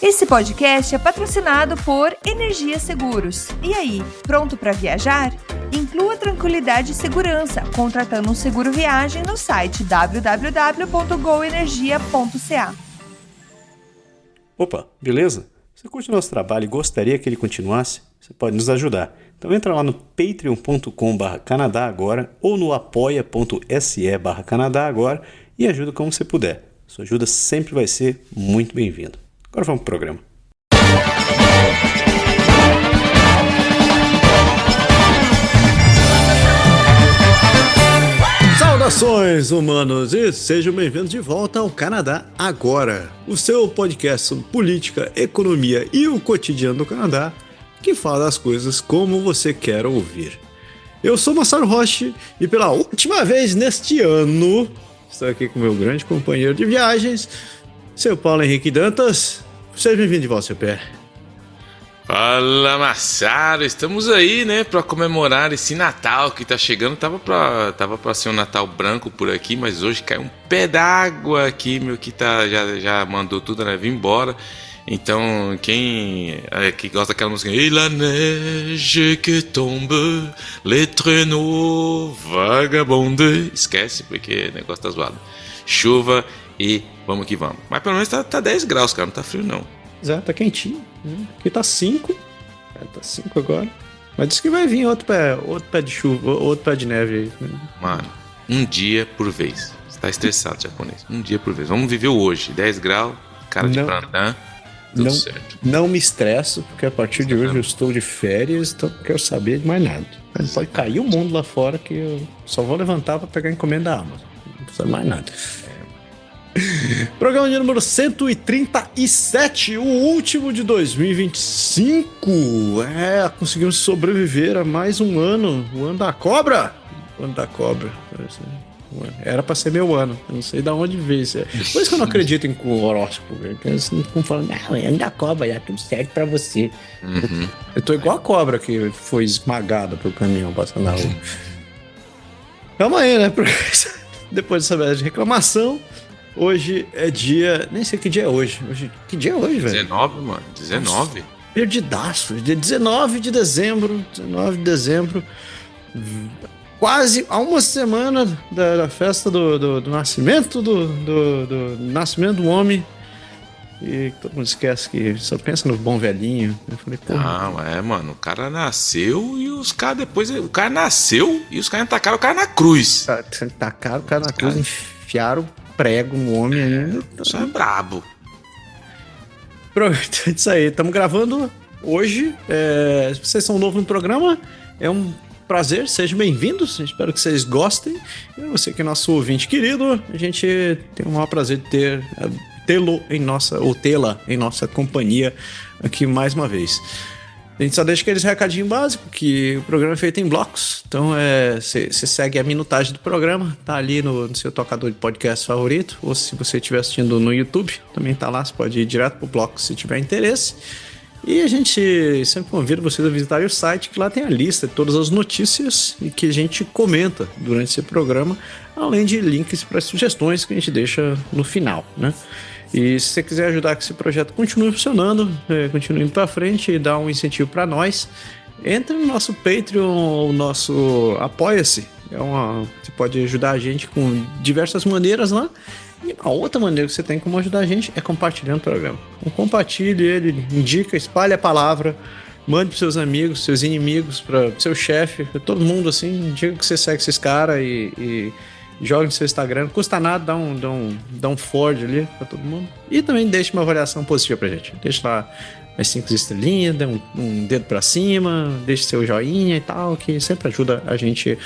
Esse podcast é patrocinado por Energia Seguros. E aí, pronto para viajar? Inclua tranquilidade e segurança contratando um seguro viagem no site www.goenergia.ca. Opa, beleza? Você curte o nosso trabalho e gostaria que ele continuasse? Você pode nos ajudar. Então entra lá no patreon.com/Canadá Agora ou no apoia.se/Canadá Agora e ajuda como você puder. Sua ajuda sempre vai ser muito bem-vinda. Agora vamos pro programa. Saudações, humanos, e sejam bem-vindos de volta ao Canadá Agora, o seu podcast sobre política, economia e o cotidiano do Canadá, que fala as coisas como você quer ouvir. Eu sou Massaro Roche e pela última vez neste ano estou aqui com meu grande companheiro de viagens, seu Paulo Henrique Dantas. Seja bem-vindo de volta, seu pé. Fala, Massaro, estamos aí, né, pra comemorar esse Natal que tá chegando. Tava pra ser um Natal branco por aqui, mas hoje caiu um pé d'água aqui, meu, que já mandou tudo, né, vir embora. Então, quem que gosta daquela música, Et la neige que tombe, les traîneaux vagabondes, esquece, porque o negócio tá zoado. Chuva e vamos que vamos. Mas pelo menos tá 10 graus, cara, não tá frio não. Exato, tá quentinho. Aqui tá 5. Tá 5 agora. Mas diz que vai vir outro pé de chuva, outro pé de neve aí. Mano, um dia por vez. Você tá estressado, japonês. Um dia por vez. Vamos viver o hoje. 10 graus, cara de plantão. Tudo certo. Não me estresso, porque a partir de hoje eu estou de férias, então não quero saber de mais nada. Pode cair o mundo lá fora que eu só vou levantar pra pegar a encomenda da Amazon. Não precisa mais nada. Programa de número 137, o último de 2025. Conseguimos sobreviver a mais um ano. O ano da cobra. O ano da cobra. Era pra ser meu ano. Eu não sei de onde veio isso. Por isso que eu não acredito em horóscopo. Eles ficam falando, não, é ano da cobra, é tudo certo pra você. Uhum. Eu tô igual a cobra que foi esmagada pelo caminhão passando na rua. Calma aí, né? Depois dessa vez de reclamação, hoje é dia... Nem sei que dia é hoje. Que dia é hoje, velho? 19, mano. 19? Perdidaço. Dia 19 de dezembro. 19 de dezembro. Quase há uma semana da festa do nascimento do nascimento do homem. E todo mundo esquece que só pensa no bom velhinho. Eu falei, pô. Não, mano. O cara nasceu e os caras depois... O cara nasceu e os caras tacaram o cara na cruz. Tacaram o cara na cruz, enfiaram prego no homem ainda. Isso é brabo. Pronto, é isso aí. Estamos gravando hoje. Se vocês são novos no programa, é um prazer, sejam bem-vindos. Espero que vocês gostem. E você que é nosso ouvinte querido, a gente tem o maior prazer de tê-la em nossa companhia aqui mais uma vez. A gente só deixa aqueles recadinhos básicos, que o programa é feito em blocos. Então, você segue a minutagem do programa, tá ali no seu tocador de podcast favorito, ou se você estiver assistindo no YouTube, também tá lá, você pode ir direto pro bloco se tiver interesse. E a gente sempre convida vocês a visitarem o site, que lá tem a lista de todas as notícias e que a gente comenta durante esse programa, além de links para sugestões que a gente deixa no final, né? E se você quiser ajudar que esse projeto continue funcionando, continue indo para frente e dar um incentivo para nós, entre no nosso Patreon, o nosso Apoia-se. Você pode ajudar a gente com diversas maneiras lá. E a outra maneira que você tem como ajudar a gente é compartilhando o programa. Então, compartilhe ele, indica, espalhe a palavra, mande para seus amigos, seus inimigos, para seu chefe, para todo mundo assim, diga que você segue esses caras e joga no seu Instagram, não custa nada, dá um forward ali pra todo mundo. E também deixa uma avaliação positiva pra gente. Deixa lá as 5 estrelinhas, dê um dedo pra cima, deixa seu joinha e tal, que sempre ajuda a gente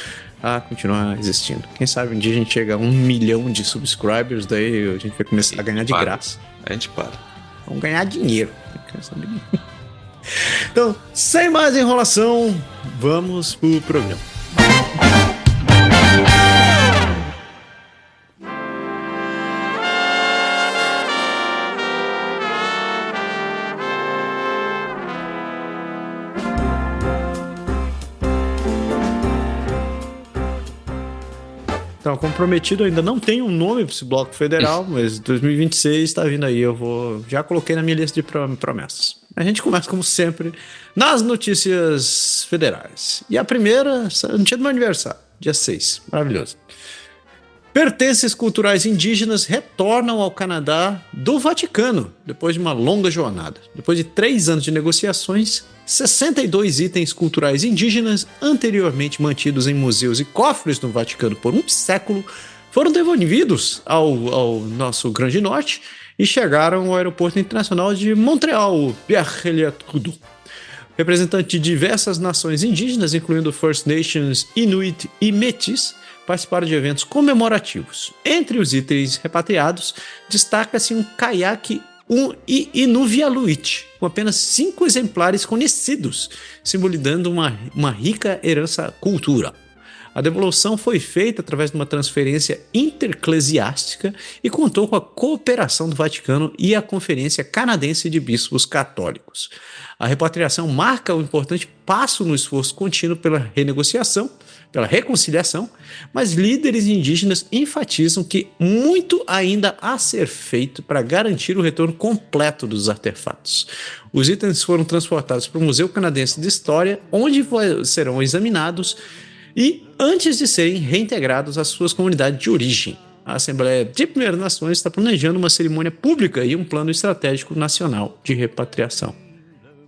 a continuar existindo. Quem sabe um dia a gente chega a 1 milhão de subscribers, daí a gente vai começar a ganhar de graça. A gente para. Vamos ganhar dinheiro. Então, sem mais enrolação, vamos pro programa. Então, comprometido, ainda não tem um nome para esse bloco federal, mas 2026 está vindo aí. Já coloquei na minha lista de promessas. A gente começa, como sempre, nas notícias federais. E a primeira, no dia do meu aniversário, dia 6. Maravilhoso. Pertences culturais indígenas retornam ao Canadá do Vaticano, depois de uma longa jornada. Depois de 3 anos de negociações, 62 itens culturais indígenas, anteriormente mantidos em museus e cofres no Vaticano por um século, foram devolvidos ao nosso Grande Norte e chegaram ao Aeroporto Internacional de Montreal, Pierre-Trudeau. Representantes de diversas nações indígenas, incluindo First Nations, Inuit e Métis, participaram de eventos comemorativos. Entre os itens repatriados, destaca-se um caiaque Inuvialuit, com apenas 5 exemplares conhecidos, simbolizando uma rica herança cultural. A devolução foi feita através de uma transferência intereclesiástica e contou com a cooperação do Vaticano e a Conferência Canadense de Bispos Católicos. A repatriação marca um importante passo no esforço contínuo pela renegociação, pela reconciliação, mas líderes indígenas enfatizam que muito ainda há a ser feito para garantir o retorno completo dos artefatos. Os itens foram transportados para o Museu Canadense de História, onde serão examinados e antes de serem reintegrados às suas comunidades de origem. A Assembleia de Primeiras Nações está planejando uma cerimônia pública e um plano estratégico nacional de repatriação.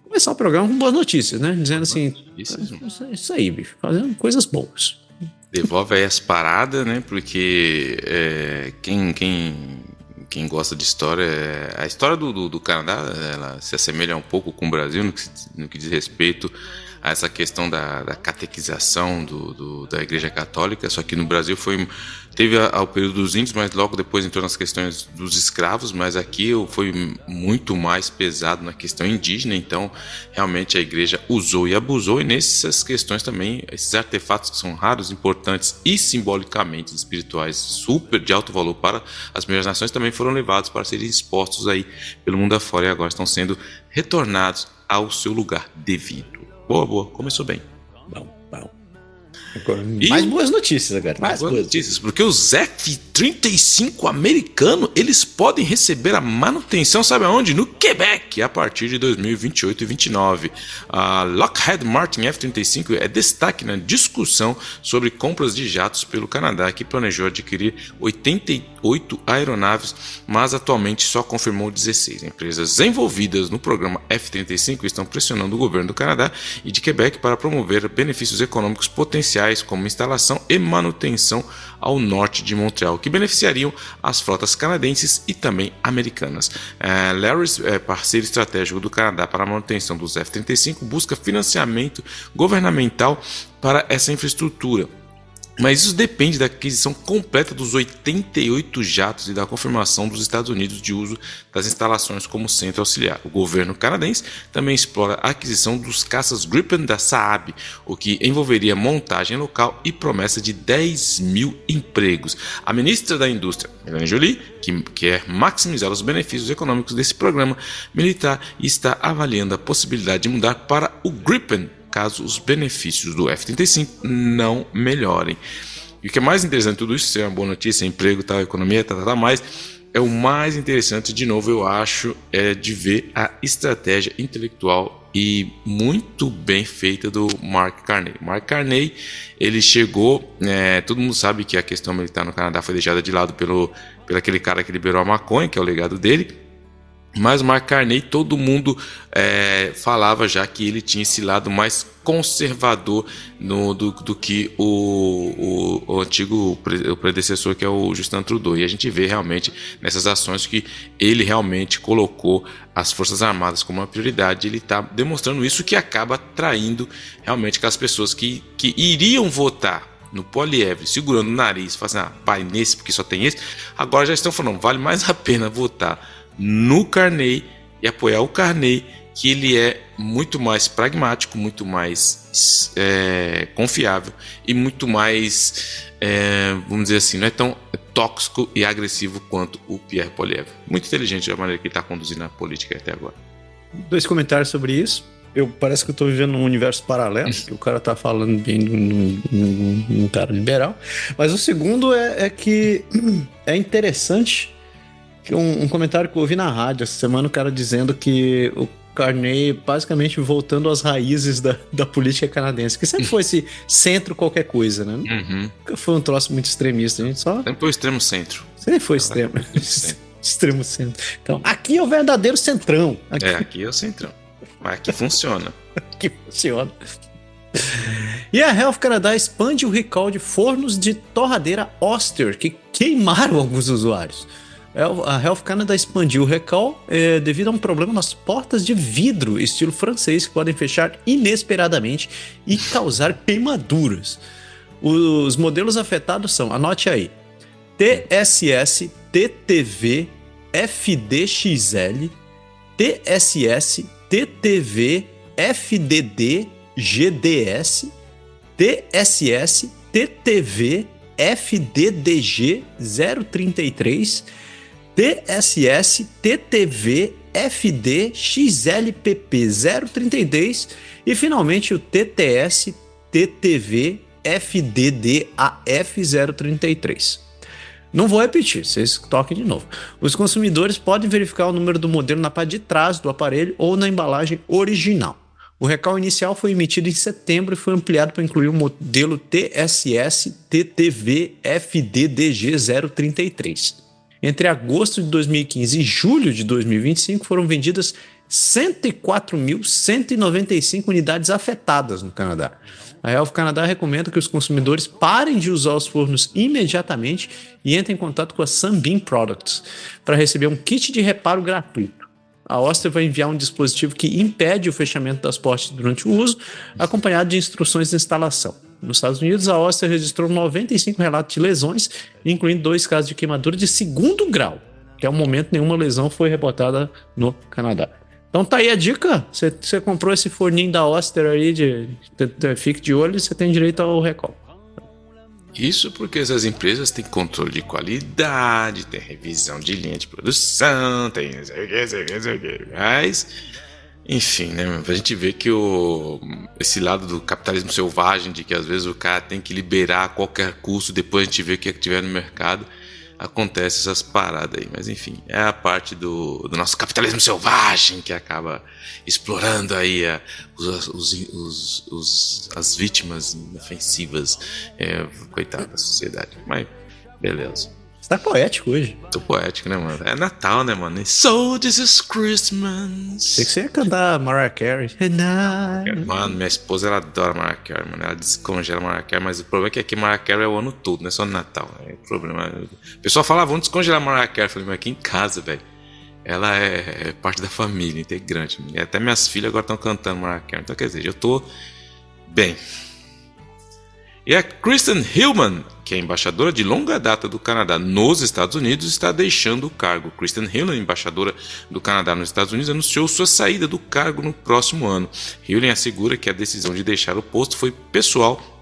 Começar o programa com boas notícias, né? Dizendo assim, isso aí, bicho, fazendo coisas boas. Devolve aí as paradas, né? Porque quem gosta de história, a história do Canadá, ela se assemelha um pouco com o Brasil no que diz respeito a essa questão da catequização da Igreja Católica, só que no Brasil teve o período dos índios, mas logo depois entrou nas questões dos escravos, mas aqui foi muito mais pesado na questão indígena, então realmente a Igreja usou e abusou, e nessas questões também, esses artefatos que são raros, importantes e simbolicamente espirituais, super de alto valor para as primeiras nações, também foram levados para serem expostos aí pelo mundo afora e agora estão sendo retornados ao seu lugar devido. Boa, começou bem. Bom. Mais boas notícias agora. Mais boas notícias, porque os F-35 americanos, eles podem receber a manutenção, sabe aonde? No Quebec, a partir de 2028 e 2029. A Lockheed Martin F-35 é destaque na discussão sobre compras de jatos pelo Canadá, que planejou adquirir 88 aeronaves, mas atualmente só confirmou 16. Empresas envolvidas no programa F-35 estão pressionando o governo do Canadá e de Quebec para promover benefícios econômicos potenciais, como instalação e manutenção ao norte de Montreal, que beneficiariam as frotas canadenses e também americanas. Larry's, parceiro estratégico do Canadá para a manutenção dos F-35, busca financiamento governamental para essa infraestrutura. Mas isso depende da aquisição completa dos 88 jatos e da confirmação dos Estados Unidos de uso das instalações como centro auxiliar. O governo canadense também explora a aquisição dos caças Gripen da Saab, o que envolveria montagem local e promessa de 10 mil empregos. A ministra da Indústria, Mélanie Joly, que quer maximizar os benefícios econômicos desse programa militar, está avaliando a possibilidade de mudar para o Gripen, caso os benefícios do F-35 não melhorem. E o que é mais interessante de tudo isso, ser uma boa notícia, emprego, tal, economia, mais, é o mais interessante, de novo, eu acho, é de ver a estratégia intelectual e muito bem feita do Mark Carney. Mark Carney, ele chegou, todo mundo sabe que a questão militar no Canadá foi deixada de lado pelo aquele cara que liberou a maconha, que é o legado dele. Mas o Mark Carney, todo mundo falava já que ele tinha esse lado mais conservador do que o antigo predecessor, que é o Justin Trudeau. E a gente vê realmente nessas ações que ele realmente colocou as Forças Armadas como uma prioridade. Ele está demonstrando isso, que acaba atraindo realmente aquelas pessoas que iriam votar no Poilievre, segurando o nariz, fazendo pai nesse porque só tem esse, agora já estão falando, vale mais a pena votar no Carney e apoiar o Carney, que ele é muito mais pragmático, muito mais confiável e muito mais, vamos dizer assim, não é tão tóxico e agressivo quanto o Pierre Poilievre. Muito inteligente a maneira que ele está conduzindo a política até agora. 2 comentários sobre isso. Parece que eu tô vivendo num universo paralelo, que o cara tá falando bem num cara liberal. Mas o segundo é que é interessante que um comentário que eu ouvi na rádio essa semana, o cara dizendo que o Carney basicamente voltando às raízes da política canadense, que sempre foi esse centro qualquer coisa, né? Nunca foi um troço muito extremista, a gente só... Sempre foi o extremo centro. Sempre foi extremo. Extremo centro. Então, aqui é o verdadeiro centrão. Aqui é o centrão. Mas aqui funciona. Aqui funciona. E a Health Canada expande o recall de fornos de torradeira Oster, que queimaram alguns usuários. A Health Canada expandiu o recall devido a um problema nas portas de vidro, estilo francês, que podem fechar inesperadamente e causar queimaduras. Os modelos afetados são, anote aí, TSS, TTV, FDXL, TSS, TTV, FDD, GDS, TSS, TTV, FDDG 033, TSS, TTV, FD, XLPP 033 e finalmente o TTS, TTV, FDDAF 033. Não vou repetir, vocês toquem de novo. Os consumidores podem verificar o número do modelo na parte de trás do aparelho ou na embalagem original. O recall inicial foi emitido em setembro e foi ampliado para incluir o modelo TSS TTV FDDG 033. Entre agosto de 2015 e julho de 2025 foram vendidas 104.195 unidades afetadas no Canadá. A Health Canada recomenda que os consumidores parem de usar os fornos imediatamente e entrem em contato com a Sunbeam Products para receber um kit de reparo gratuito. A Oster vai enviar um dispositivo que impede o fechamento das portas durante o uso, acompanhado de instruções de instalação. Nos Estados Unidos, a Oster registrou 95 relatos de lesões, incluindo 2 casos de queimadura de 2º grau, que ao momento nenhuma lesão foi reportada no Canadá. Então tá aí a dica, você comprou esse forninho da Oster aí, fique de olho e você tem direito ao recall. Isso porque essas empresas têm controle de qualidade, tem revisão de linha de produção, tem não sei o que. Mas, enfim, né? A gente vê que esse lado do capitalismo selvagem, de que às vezes o cara tem que liberar a qualquer custo, depois a gente vê o que tiver no mercado, acontece essas paradas aí. Mas enfim, é a parte do nosso capitalismo selvagem que acaba explorando aí as vítimas inofensivas, coitada da sociedade. Mas beleza. Você tá poético hoje. Tô poético, né, mano? É Natal, né, mano? So this is Christmas. Sei que você ia cantar Mariah Carey. Mano, minha esposa, ela adora Mariah Carey, mano. Ela descongela Mariah Carey, mas o problema é que aqui Mariah Carey é o ano todo, não é só no Natal. É o problema. O pessoal fala, vamos descongelar Mariah Carey. Eu falei, mas aqui em casa, velho. Ela é parte da família, integrante. E até minhas filhas agora estão cantando Mariah Carey. Então, quer dizer, eu tô bem. E a Kristen Hillman, que é embaixadora de longa data do Canadá nos Estados Unidos, está deixando o cargo. Kristen Hillman, embaixadora do Canadá nos Estados Unidos, anunciou sua saída do cargo no próximo ano. Hillman assegura que a decisão de deixar o posto foi pessoal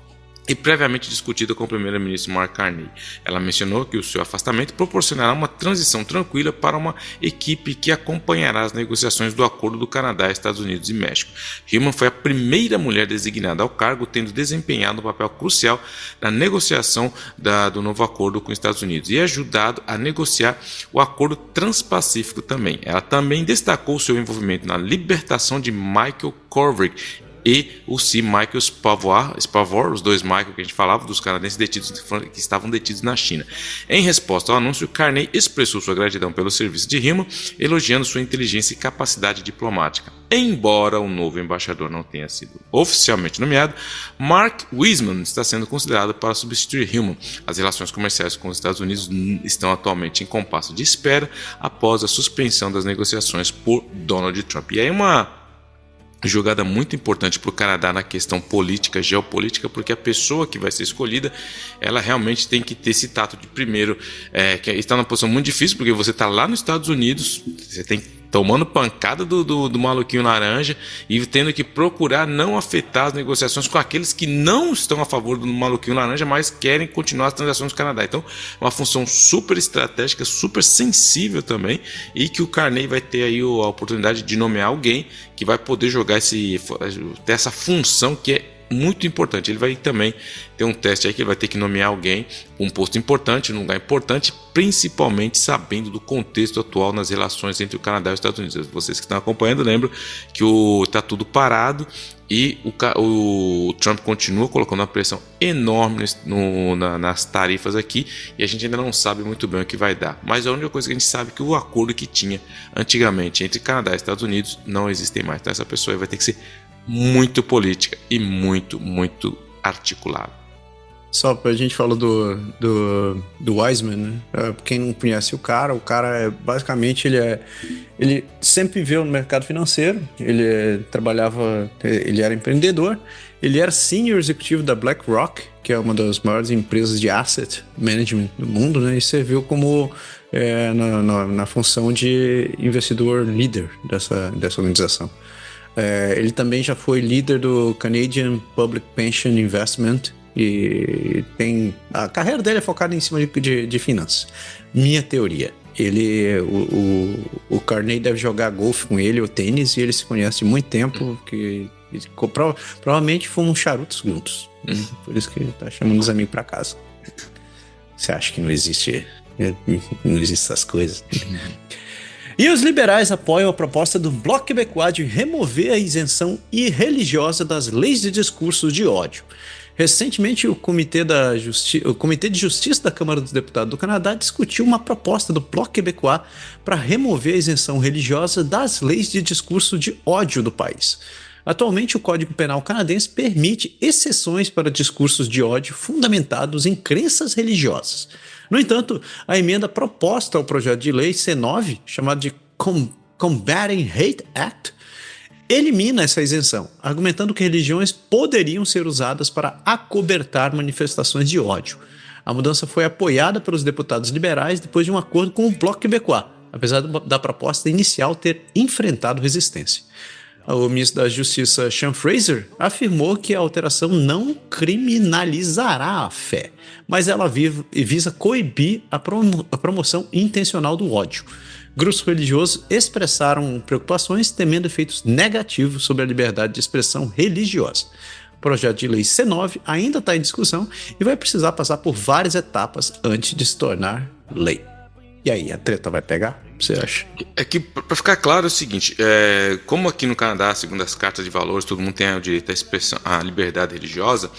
e previamente discutida com o primeiro-ministro Mark Carney. Ela mencionou que o seu afastamento proporcionará uma transição tranquila para uma equipe que acompanhará as negociações do acordo do Canadá, Estados Unidos e México. Hillman foi a primeira mulher designada ao cargo, tendo desempenhado um papel crucial na negociação do novo acordo com os Estados Unidos e ajudado a negociar o acordo transpacífico também. Ela também destacou seu envolvimento na libertação de Michael Kovrig e o C. Michael Spavor, os dois Michael que a gente falava, dos canadenses que estavam detidos na China. Em resposta ao anúncio, Carney expressou sua gratidão pelo serviço de Hillman, elogiando sua inteligência e capacidade diplomática. Embora o novo embaixador não tenha sido oficialmente nomeado, Mark Wiseman está sendo considerado para substituir Hillman. As relações comerciais com os Estados Unidos estão atualmente em compasso de espera após a suspensão das negociações por Donald Trump. E aí uma jogada muito importante para o Canadá na questão política, geopolítica, porque a pessoa que vai ser escolhida, ela realmente tem que ter esse tato de primeiro, que está numa posição muito difícil, porque você está lá nos Estados Unidos, você tem que tomando pancada do maluquinho laranja e tendo que procurar não afetar as negociações com aqueles que não estão a favor do maluquinho laranja, mas querem continuar as transações no Canadá. Então, uma função super estratégica, super sensível também, e que o Carney vai ter aí a oportunidade de nomear alguém que vai poder jogar ter essa função que é muito importante. Ele vai também ter um teste aí que ele vai ter que nomear alguém com um posto importante, num lugar importante, principalmente sabendo do contexto atual nas relações entre o Canadá e os Estados Unidos. Vocês que estão acompanhando, lembro que está tudo parado e o Trump continua colocando uma pressão enorme nas tarifas aqui, e a gente ainda não sabe muito bem o que vai dar. Mas a única coisa que a gente sabe é que o acordo que tinha antigamente entre Canadá e Estados Unidos não existe mais. Então essa pessoa vai ter que ser muito política e muito, muito articulada. Só a gente falou do Wiseman, né? Quem não conhece o cara basicamente ele sempre viveu no mercado financeiro, ele era empreendedor, ele era senior executivo da BlackRock, que é uma das maiores empresas de asset management do mundo, né? E serviu como na função de investidor líder dessa organização. Ele também já foi líder do Canadian Public Pension Investment e a carreira dele é focada em cima de finanças. Minha teoria, o Carney deve jogar golfe com ele ou tênis, e eles se conhecem há muito tempo, que provavelmente fumam charutos juntos. Por isso que ele tá chamando os amigos pra casa. Você acha que não existe essas coisas? E os liberais apoiam a proposta do Bloc Québécois de remover a isenção irreligiosa das leis de discursos de ódio. Recentemente, o Comitê de Justiça da Câmara dos Deputados do Canadá discutiu uma proposta do Bloc Québécois para remover a isenção religiosa das leis de discurso de ódio do país. Atualmente, o Código Penal canadense permite exceções para discursos de ódio fundamentados em crenças religiosas. No entanto, a emenda proposta ao projeto de lei C9, chamado de Combating Hate Act, elimina essa isenção, argumentando que religiões poderiam ser usadas para acobertar manifestações de ódio. A mudança foi apoiada pelos deputados liberais depois de um acordo com o Bloc Québécois, apesar da proposta inicial ter enfrentado resistência. O ministro da Justiça, Sean Fraser, afirmou que a alteração não criminalizará a fé, mas ela visa coibir a promoção intencional do ódio. Grupos religiosos expressaram preocupações, temendo efeitos negativos sobre a liberdade de expressão religiosa. O projeto de lei C9 ainda está em discussão e vai precisar passar por várias etapas antes de se tornar lei. E aí, a treta vai pegar? Você acha? É que, para ficar claro, é o seguinte, como aqui no Canadá, segundo as cartas de valores, todo mundo tem o direito à expressão, à liberdade religiosa,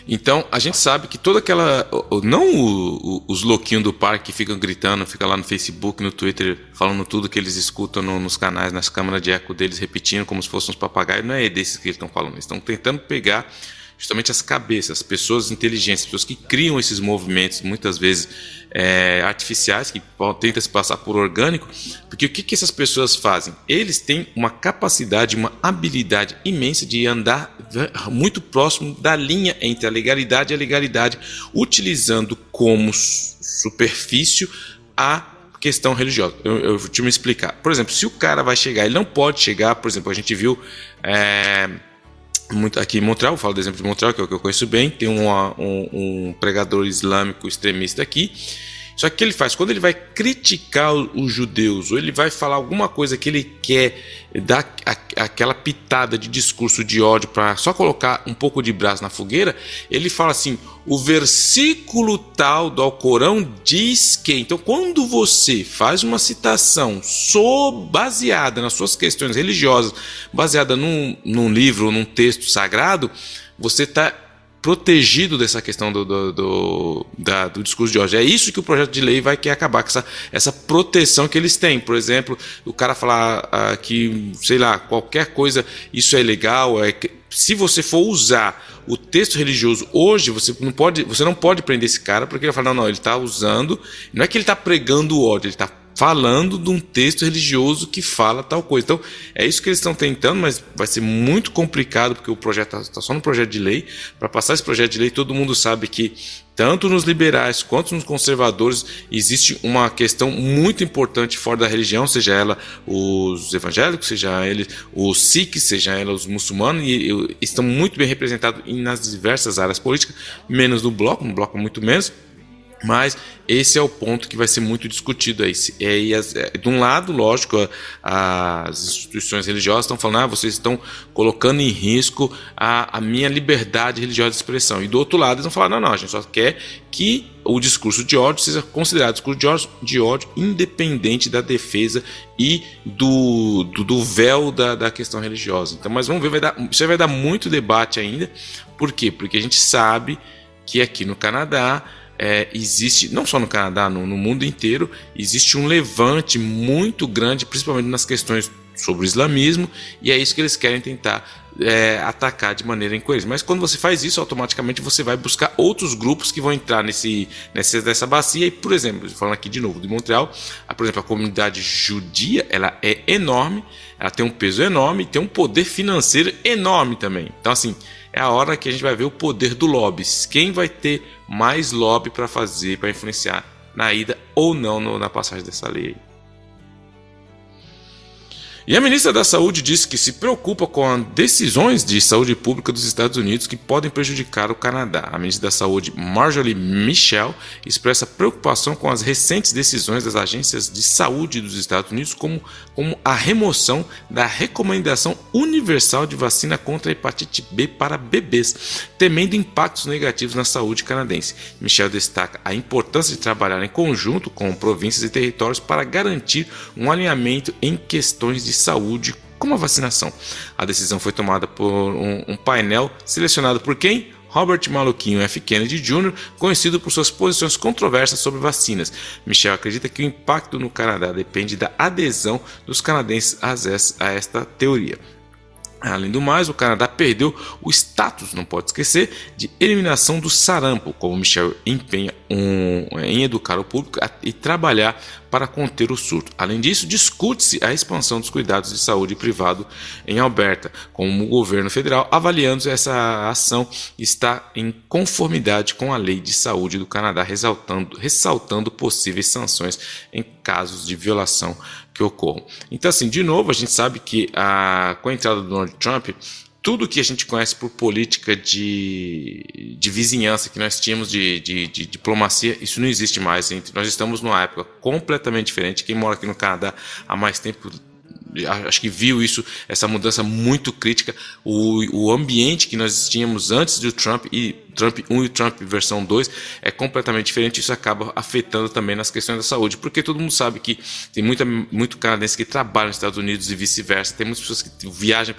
então a gente sabe que toda aquela... Não os louquinhos do parque que ficam gritando, ficam lá no Facebook, no Twitter, falando tudo que eles escutam nos canais, nas câmaras de eco deles, repetindo como se fossem uns papagaios, não é desses que eles estão falando, eles estão tentando pegar justamente as cabeças, as pessoas inteligentes, as pessoas que criam esses movimentos, muitas vezes artificiais, que tentam se passar por orgânico, porque o que essas pessoas fazem? Eles têm uma capacidade, uma habilidade imensa de andar muito próximo da linha entre a legalidade e a legalidade, utilizando como superfício a questão religiosa. Eu vou te me explicar. Por exemplo, se o cara vai chegar, ele não pode chegar, por exemplo, a gente viu... muito aqui em Montreal, vou falar do exemplo de Montreal, que é o que eu conheço bem, tem um pregador islâmico extremista aqui, só que o que ele faz? Quando ele vai criticar os judeus, ou ele vai falar alguma coisa que ele quer dar aquela pitada de discurso de ódio para só colocar um pouco de brasa na fogueira, ele fala assim, o versículo tal do Alcorão diz que... Então, quando você faz uma citação baseada nas suas questões religiosas, baseada num livro ou num texto sagrado, você está protegido dessa questão do discurso de ódio. É isso que o projeto de lei vai querer acabar, com essa proteção que eles têm. Por exemplo, o cara falar que, sei lá, qualquer coisa, isso é ilegal. Se você for usar o texto religioso hoje, você não pode prender esse cara, porque ele vai falar, não, ele está usando, não é que ele está pregando o ódio, ele está falando de um texto religioso que fala tal coisa. Então, é isso que eles estão tentando, mas vai ser muito complicado, porque o projeto está só no projeto de lei. Para passar esse projeto de lei, todo mundo sabe que, tanto nos liberais quanto nos conservadores, existe uma questão muito importante fora da religião, seja ela os evangélicos, seja eles os sikhs, seja ela os muçulmanos, e estão muito bem representados nas diversas áreas políticas, menos no bloco muito menos. Mas esse é o ponto que vai ser muito discutido aí. De um lado, lógico, as instituições religiosas estão falando: vocês estão colocando em risco a minha liberdade religiosa de expressão. E do outro lado, eles vão falar: não, a gente só quer que o discurso de ódio seja considerado discurso de ódio independente da defesa e do véu da questão religiosa. Então, mas vamos ver, isso vai dar muito debate ainda. Por quê? Porque a gente sabe que aqui no Canadá, existe, não só no Canadá, no mundo inteiro, existe um levante muito grande, principalmente nas questões sobre o islamismo, e é isso que eles querem tentar atacar de maneira incoerente. Mas quando você faz isso, automaticamente você vai buscar outros grupos que vão entrar nessa bacia. E, por exemplo, falando aqui de novo de Montreal, por exemplo, a comunidade judia, ela é enorme, ela tem um peso enorme e tem um poder financeiro enorme também. Então, assim, é a hora que a gente vai ver o poder do lobby. Quem vai ter mais lobby para influenciar na ida ou não na passagem dessa lei. E a ministra da Saúde disse que se preocupa com as decisões de saúde pública dos Estados Unidos que podem prejudicar o Canadá. A ministra da Saúde, Marjorie Michel, expressa preocupação com as recentes decisões das agências de saúde dos Estados Unidos, como a remoção da recomendação universal de vacina contra a hepatite B para bebês, temendo impactos negativos na saúde canadense. Michel destaca a importância de trabalhar em conjunto com províncias e territórios para garantir um alinhamento em questões de saúde, como a vacinação. A decisão foi tomada por um painel selecionado por quem? Robert Maluquinho F. Kennedy Jr., conhecido por suas posições controversas sobre vacinas. Michel acredita que o impacto no Canadá depende da adesão dos canadenses a esta teoria. Além do mais, o Canadá perdeu o status, não pode esquecer, de eliminação do sarampo, como Michel empenha em educar o público e trabalhar para conter o surto. Além disso, discute-se a expansão dos cuidados de saúde privado em Alberta, como o governo federal, avaliando se essa ação está em conformidade com a lei de saúde do Canadá, ressaltando possíveis sanções em casos de violação que ocorram. Então, assim, de novo, a gente sabe que com a entrada do Donald Trump, tudo que a gente conhece por política de vizinhança que nós tínhamos de diplomacia, isso não existe mais. Nós estamos numa época completamente diferente. Quem mora aqui no Canadá há mais tempo, acho que viu essa mudança muito crítica. O ambiente que nós tínhamos antes do Trump 1 e o Trump versão 2 é completamente diferente. Isso acaba afetando também nas questões da saúde, porque todo mundo sabe que tem muito canadense que trabalha nos Estados Unidos e vice-versa. Tem muitas pessoas que viajam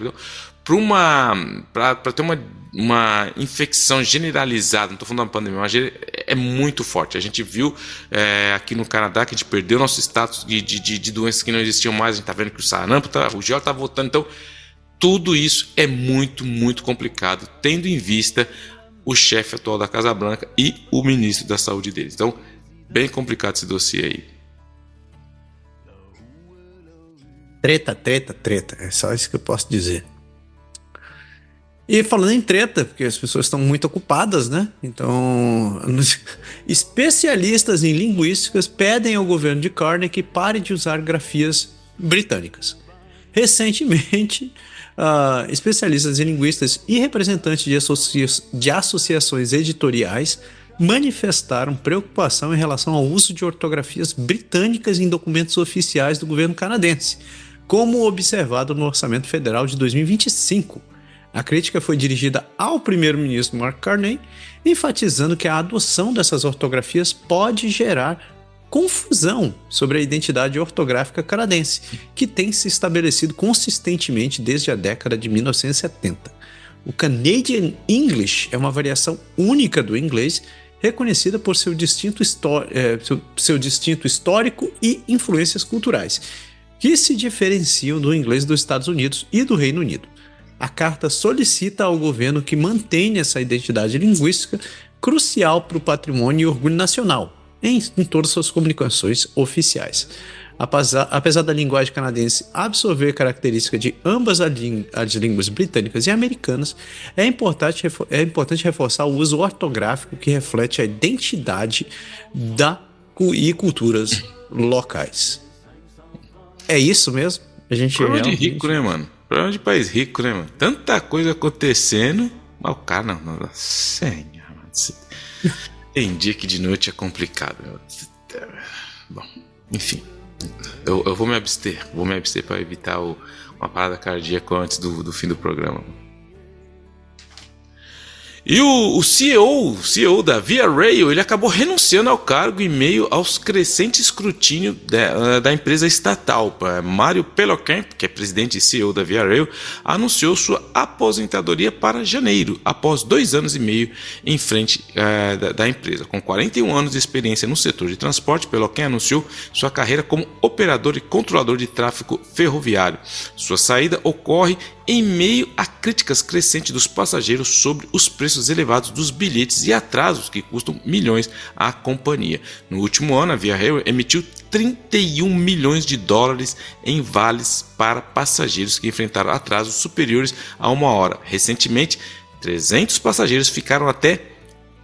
para ter uma infecção generalizada. Não estou falando da pandemia, mas é muito forte. A gente viu aqui no Canadá que a gente perdeu nosso status de doenças que não existiam mais. A gente está vendo que o sarampo, o gel está voltando. Então, tudo isso é muito, muito complicado, tendo em vista o chefe atual da Casa Branca e o ministro da Saúde deles. Então, bem complicado esse dossiê aí. Treta. É só isso que eu posso dizer. E falando em treta, porque as pessoas estão muito ocupadas, né? Então, especialistas em linguísticas pedem ao governo de Carney que pare de usar grafias britânicas. Recentemente, especialistas em linguistas e representantes de associações editoriais manifestaram preocupação em relação ao uso de ortografias britânicas em documentos oficiais do governo canadense, como observado no Orçamento Federal de 2025. A crítica foi dirigida ao primeiro-ministro Mark Carney, enfatizando que a adoção dessas ortografias pode gerar confusão sobre a identidade ortográfica canadense, que tem se estabelecido consistentemente desde a década de 1970. O Canadian English é uma variação única do inglês, reconhecida por seu distinto histórico e influências culturais, que se diferenciam do inglês dos Estados Unidos e do Reino Unido. A carta solicita ao governo que mantenha essa identidade linguística crucial para o patrimônio e orgulho nacional em todas as suas comunicações oficiais. Apesar da linguagem canadense absorver características de ambas as línguas britânicas e americanas, é importante reforçar o uso ortográfico que reflete a identidade e culturas locais. É isso mesmo? A gente Problema de rico, né, mano? Problema de país rico, né, mano? Tanta coisa acontecendo, mas o cara não. Senhor, mano. Tem dia que de noite é complicado, meu. Bom, enfim. Eu vou me abster para evitar uma parada cardíaca antes do fim do programa. E o CEO da Via Rail, ele acabou renunciando ao cargo em meio aos crescentes escrutínio da empresa estatal. Mário Peloquin, que é presidente e CEO da Via Rail, anunciou sua aposentadoria para janeiro, após 2 anos e meio em frente da empresa. Com 41 anos de experiência no setor de transporte, Peloquin anunciou sua carreira como operador e controlador de tráfego ferroviário. Sua saída ocorre em meio a críticas crescentes dos passageiros sobre os preços elevados dos bilhetes e atrasos que custam milhões à companhia. No último ano, a Via Rail emitiu 31 milhões de dólares em vales para passageiros que enfrentaram atrasos superiores a 1 hora. Recentemente, 300 passageiros ficaram até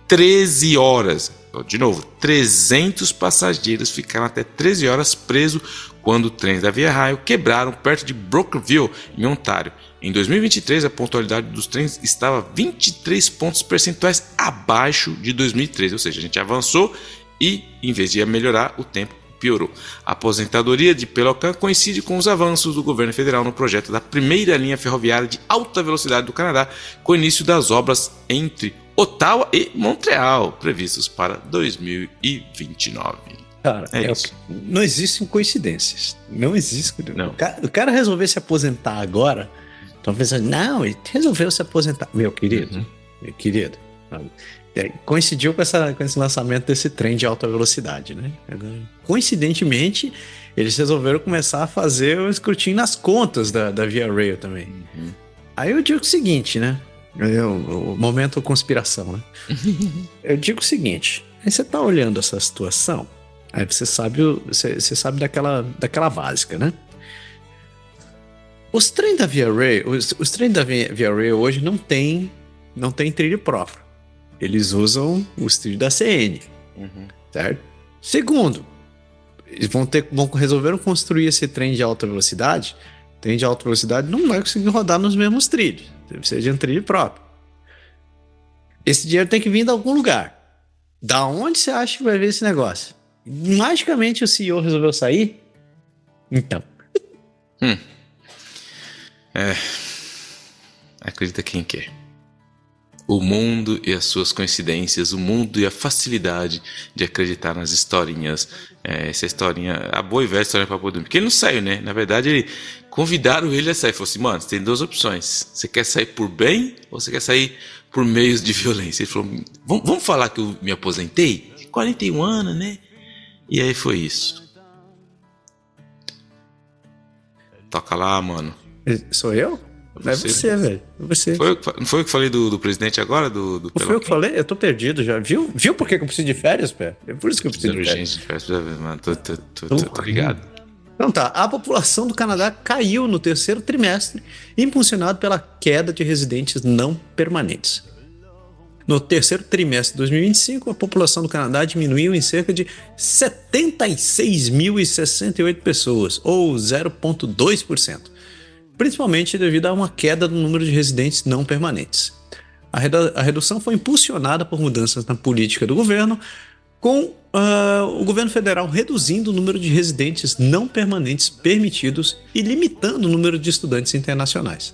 13 horas. De novo, 300 passageiros ficaram até 13 horas presos quando trens da Via Rail quebraram perto de Brookville, em Ontário. Em 2023, a pontualidade dos trens estava 23 pontos percentuais abaixo de 2013, ou seja, a gente avançou e, em vez de melhorar, o tempo piorou. A aposentadoria de Peloquin coincide com os avanços do governo federal no projeto da primeira linha ferroviária de alta velocidade do Canadá, com o início das obras entre Ottawa e Montreal, previstos para 2029. Cara, isso. Não existem coincidências. Não existe. Não. O cara resolveu se aposentar agora. Estão pensando, não, ele resolveu se aposentar. Meu querido, coincidiu com esse lançamento desse trem de alta velocidade, né? Coincidentemente, eles resolveram começar a fazer o escrutínio nas contas da Via Rail também. Aí eu digo o seguinte, né? O momento conspiração, né? Eu digo o seguinte, aí você tá olhando essa situação, aí você sabe daquela básica, né? Os trens da Via Rail, os trens da Via Rail hoje não tem trilho próprio. Eles usam os trilhos da CN, certo? Segundo, eles resolveram construir esse trem de alta velocidade. O trem de alta velocidade não vai conseguir rodar nos mesmos trilhos. Deve ser de um trilho próprio. Esse dinheiro tem que vir de algum lugar. Da onde você acha que vai ver esse negócio? Magicamente o CEO resolveu sair? Então. Acredita quem quer. O mundo e as suas coincidências, o mundo e a facilidade de acreditar nas historinhas. Essa historinha, a boa e velha historinha para poder. Porque ele não saiu, né? Na verdade, convidaram ele a sair. Falou assim, mano, você tem 2 opções. Você quer sair por bem ou você quer sair por meios de violência? Ele falou, vamos falar que eu me aposentei? 41 anos, né? E aí foi isso. Toca lá, mano. Sou eu? É você, velho. Você. Não foi eu que falei do presidente agora? Do não foi eu que falei? Eu tô perdido já. Viu por que eu preciso de férias, pé? É por isso que eu preciso de férias. Mano. Tô ligado. Então tá. A população do Canadá caiu no 3º trimestre, impulsionado pela queda de residentes não permanentes. No 3º trimestre de 2025, a população do Canadá diminuiu em cerca de 76.068 pessoas, ou 0,2%. Principalmente devido a uma queda no número de residentes não permanentes. A redução foi impulsionada por mudanças na política do governo, com o governo federal reduzindo o número de residentes não permanentes permitidos e limitando o número de estudantes internacionais.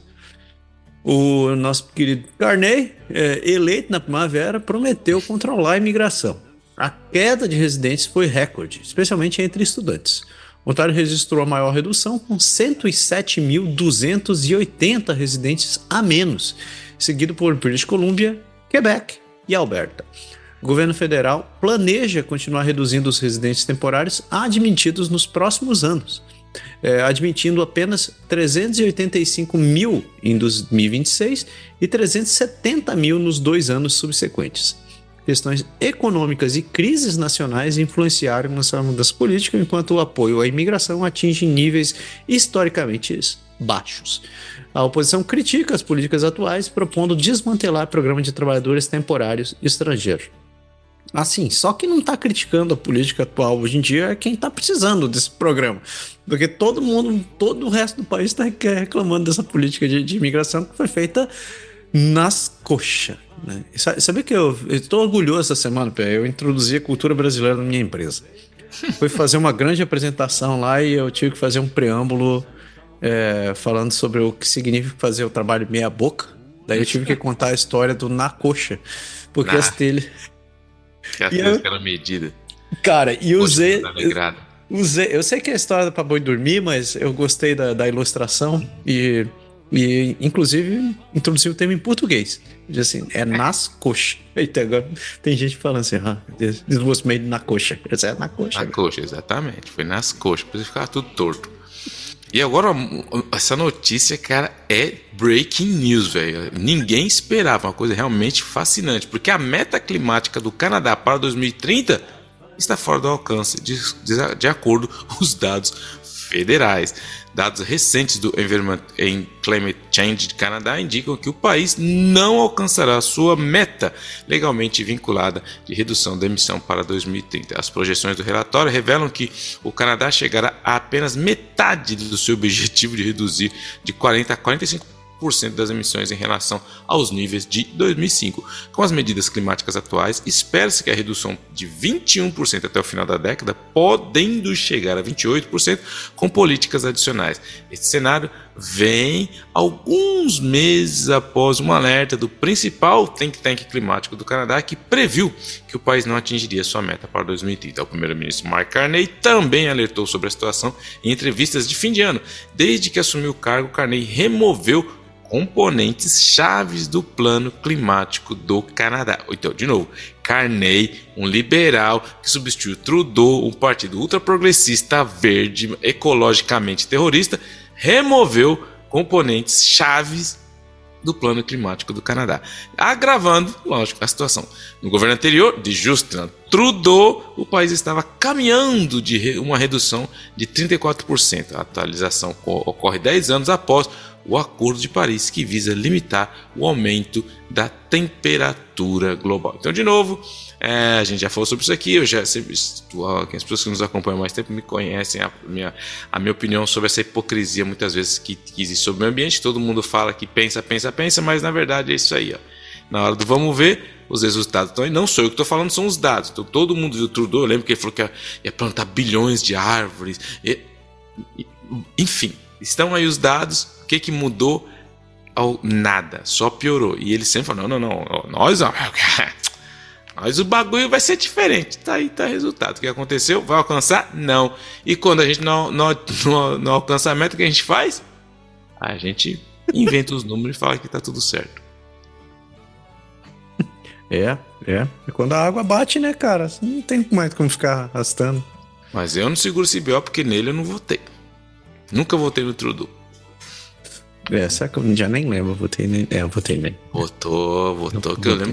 O nosso querido Carney, eleito na primavera, prometeu controlar a imigração. A queda de residentes foi recorde, especialmente entre estudantes. Ontário registrou a maior redução, com 107.280 residentes a menos, seguido por British Columbia, Quebec e Alberta. O governo federal planeja continuar reduzindo os residentes temporários admitidos nos próximos anos, admitindo apenas 385 mil em 2026 e 370 mil nos 2 anos subsequentes. questões econômicas e crises nacionais influenciaram nessa mudança política, enquanto o apoio à imigração atinge níveis historicamente baixos. A oposição critica as políticas atuais, propondo desmantelar o programa de trabalhadores temporários estrangeiros. Assim, só quem não está criticando a política atual hoje em dia é quem está precisando desse programa. Porque todo o resto do país está reclamando dessa política de imigração que foi feita nas coxas. Né? Sabia que eu estou orgulhoso essa semana, Pé? Eu introduzi a cultura brasileira na minha empresa. Fui fazer uma grande apresentação lá e eu tive que fazer um preâmbulo falando sobre o que significa fazer o trabalho meia boca. Daí eu tive que contar a história do na coxa. Porque as telhas... Que as telhas ficaram medidas. Cara, e usei... Eu sei que é a história para boi dormir, mas eu gostei da ilustração e inclusive introduzi o termo em português. Diz assim, é nas coxas. Eita, agora tem gente falando assim, this was made na coxa. É na coxa. Na coxa, exatamente. Foi nas coxas, por isso ficava tudo torto. E agora, essa notícia, cara, é breaking news, velho. Ninguém esperava, uma coisa realmente fascinante, porque a meta climática do Canadá para 2030 está fora do alcance, de acordo com os dados federais. Dados recentes do Environment and Climate Change de Canadá indicam que o país não alcançará sua meta legalmente vinculada de redução da emissão para 2030. As projeções do relatório revelam que o Canadá chegará a apenas metade do seu objetivo de reduzir de 40% a 45% das emissões em relação aos níveis de 2005. Com as medidas climáticas atuais, espera-se que a redução de 21% até o final da década, podendo chegar a 28% com políticas adicionais. Este cenário vem alguns meses após um alerta do principal think tank climático do Canadá, que previu que o país não atingiria sua meta para 2030. O primeiro-ministro Mark Carney também alertou sobre a situação em entrevistas de fim de ano. Desde que assumiu o cargo, Carney removeu componentes chaves do plano climático do Canadá. Então, de novo, Carney, um liberal que substituiu Trudeau, um partido ultraprogressista, verde, ecologicamente terrorista, removeu componentes chaves do plano climático do Canadá, agravando, lógico, a situação. No governo anterior, de Justin Trudeau, o país estava caminhando de uma redução de 34%. A atualização ocorre 10 anos após o Acordo de Paris, que visa limitar o aumento da temperatura global. Então, de novo, a gente já falou sobre isso aqui, as pessoas que nos acompanham há mais tempo me conhecem a minha opinião sobre essa hipocrisia, muitas vezes, que existe sobre o meio ambiente. Todo mundo fala que pensa, mas na verdade é isso aí. Ó. Na hora do vamos ver, os resultados estão aí. Não sou eu que estou falando, são os dados. Então, todo mundo viu o Trudeau, eu lembro que ele falou que ia plantar bilhões de árvores. Enfim, estão aí os dados. O que mudou? Nada, só piorou. E ele sempre falou, não, nós o bagulho vai ser diferente. Tá aí, tá o resultado. O que aconteceu? Vai alcançar? Não. E quando a gente não alcança a meta, o que a gente faz? A gente inventa os números e fala que tá tudo certo. É. E quando a água bate, né, cara? Não tem mais como ficar arrastando. Mas eu não seguro esse BO porque nele eu não votei. Nunca votei no Trudeau. Será que eu já nem lembro? Eu votei nele. Votou.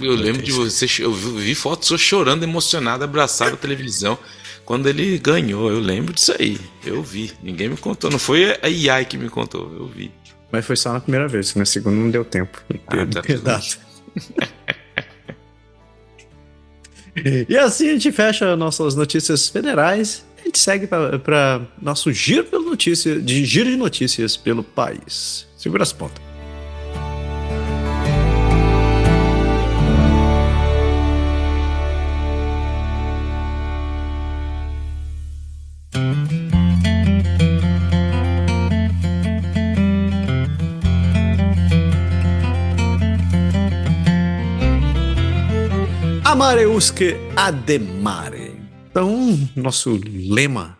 Eu lembro de você. Eu vi fotos sua chorando, emocionado, abraçado à televisão quando ele ganhou. Eu lembro disso aí. Eu vi. Ninguém me contou. Não foi a IAI que me contou. Eu vi. Mas foi só na primeira vez. Na segunda não deu tempo. Verdade. E assim a gente fecha nossas notícias federais. A gente segue para nosso giro de notícias pelo país. Segura as pontas. Amare usque ademare. Então, nosso lema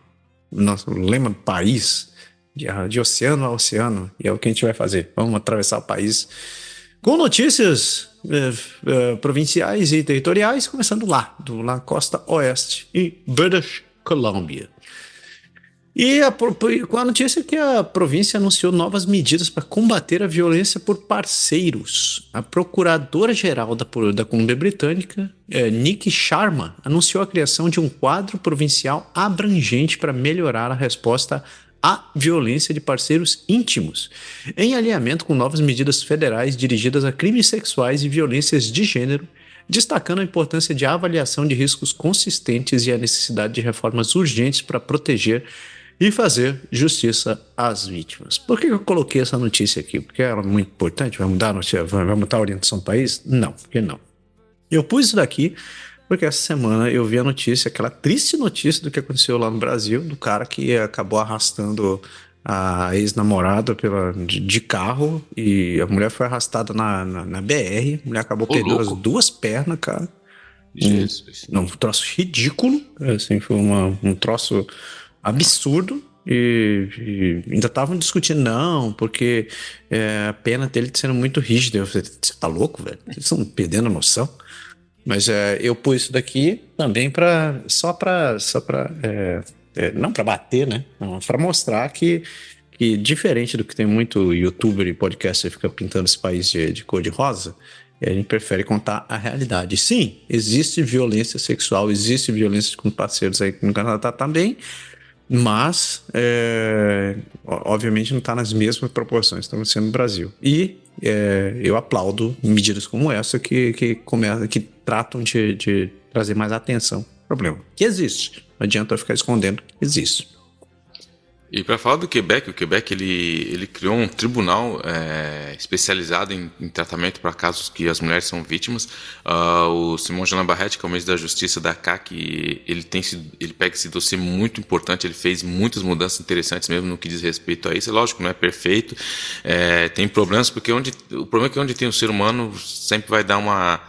país, de oceano a oceano, e é o que a gente vai fazer. Vamos atravessar o país com notícias provinciais e territoriais, começando lá, na costa oeste, em British Columbia. E com a notícia que a província anunciou novas medidas para combater a violência por parceiros. A procuradora-geral da Colômbia Britânica, Nick Sharma, anunciou a criação de um quadro provincial abrangente para melhorar a resposta à violência de parceiros íntimos, em alinhamento com novas medidas federais dirigidas a crimes sexuais e violências de gênero, destacando a importância de avaliação de riscos consistentes e a necessidade de reformas urgentes para proteger e fazer justiça às vítimas. Por que eu coloquei essa notícia aqui? Porque ela é muito importante? Vai mudar a notícia? Vai mudar a orientação do país? Não, porque não. Eu pus isso daqui porque essa semana eu vi a notícia, aquela triste notícia do que aconteceu lá no Brasil, do cara que acabou arrastando a ex-namorada de carro e a mulher foi arrastada na BR, a mulher acabou perdendo as duas pernas, cara. Jesus. Um troço ridículo, assim, foi um troço absurdo e ainda estavam discutindo, não, porque a pena dele sendo muito rígida. Eu falei, você tá louco, velho? Vocês estão perdendo a noção? Mas eu pus isso daqui também não para bater, né? Para mostrar que diferente do que tem muito youtuber e podcaster que fica pintando esse país de cor de rosa, a gente prefere contar a realidade. Sim, existe violência sexual, existe violência com parceiros aí no Canadá também, mas obviamente não está nas mesmas proporções que estão acontecendo no Brasil. E eu aplaudo medidas como essa que tratam de trazer mais atenção ao problema. Que existe. Não adianta ficar escondendo. Existe. E para falar do Quebec, o Quebec ele criou um tribunal especializado em tratamento para casos que as mulheres são vítimas. O Simon Jean Barrette, que é o ministro da Justiça da CAQ, ele pega esse dossiê muito importante, ele fez muitas mudanças interessantes mesmo no que diz respeito a isso. É lógico, não é perfeito, tem problemas, porque o problema é que onde tem o ser humano sempre vai dar uma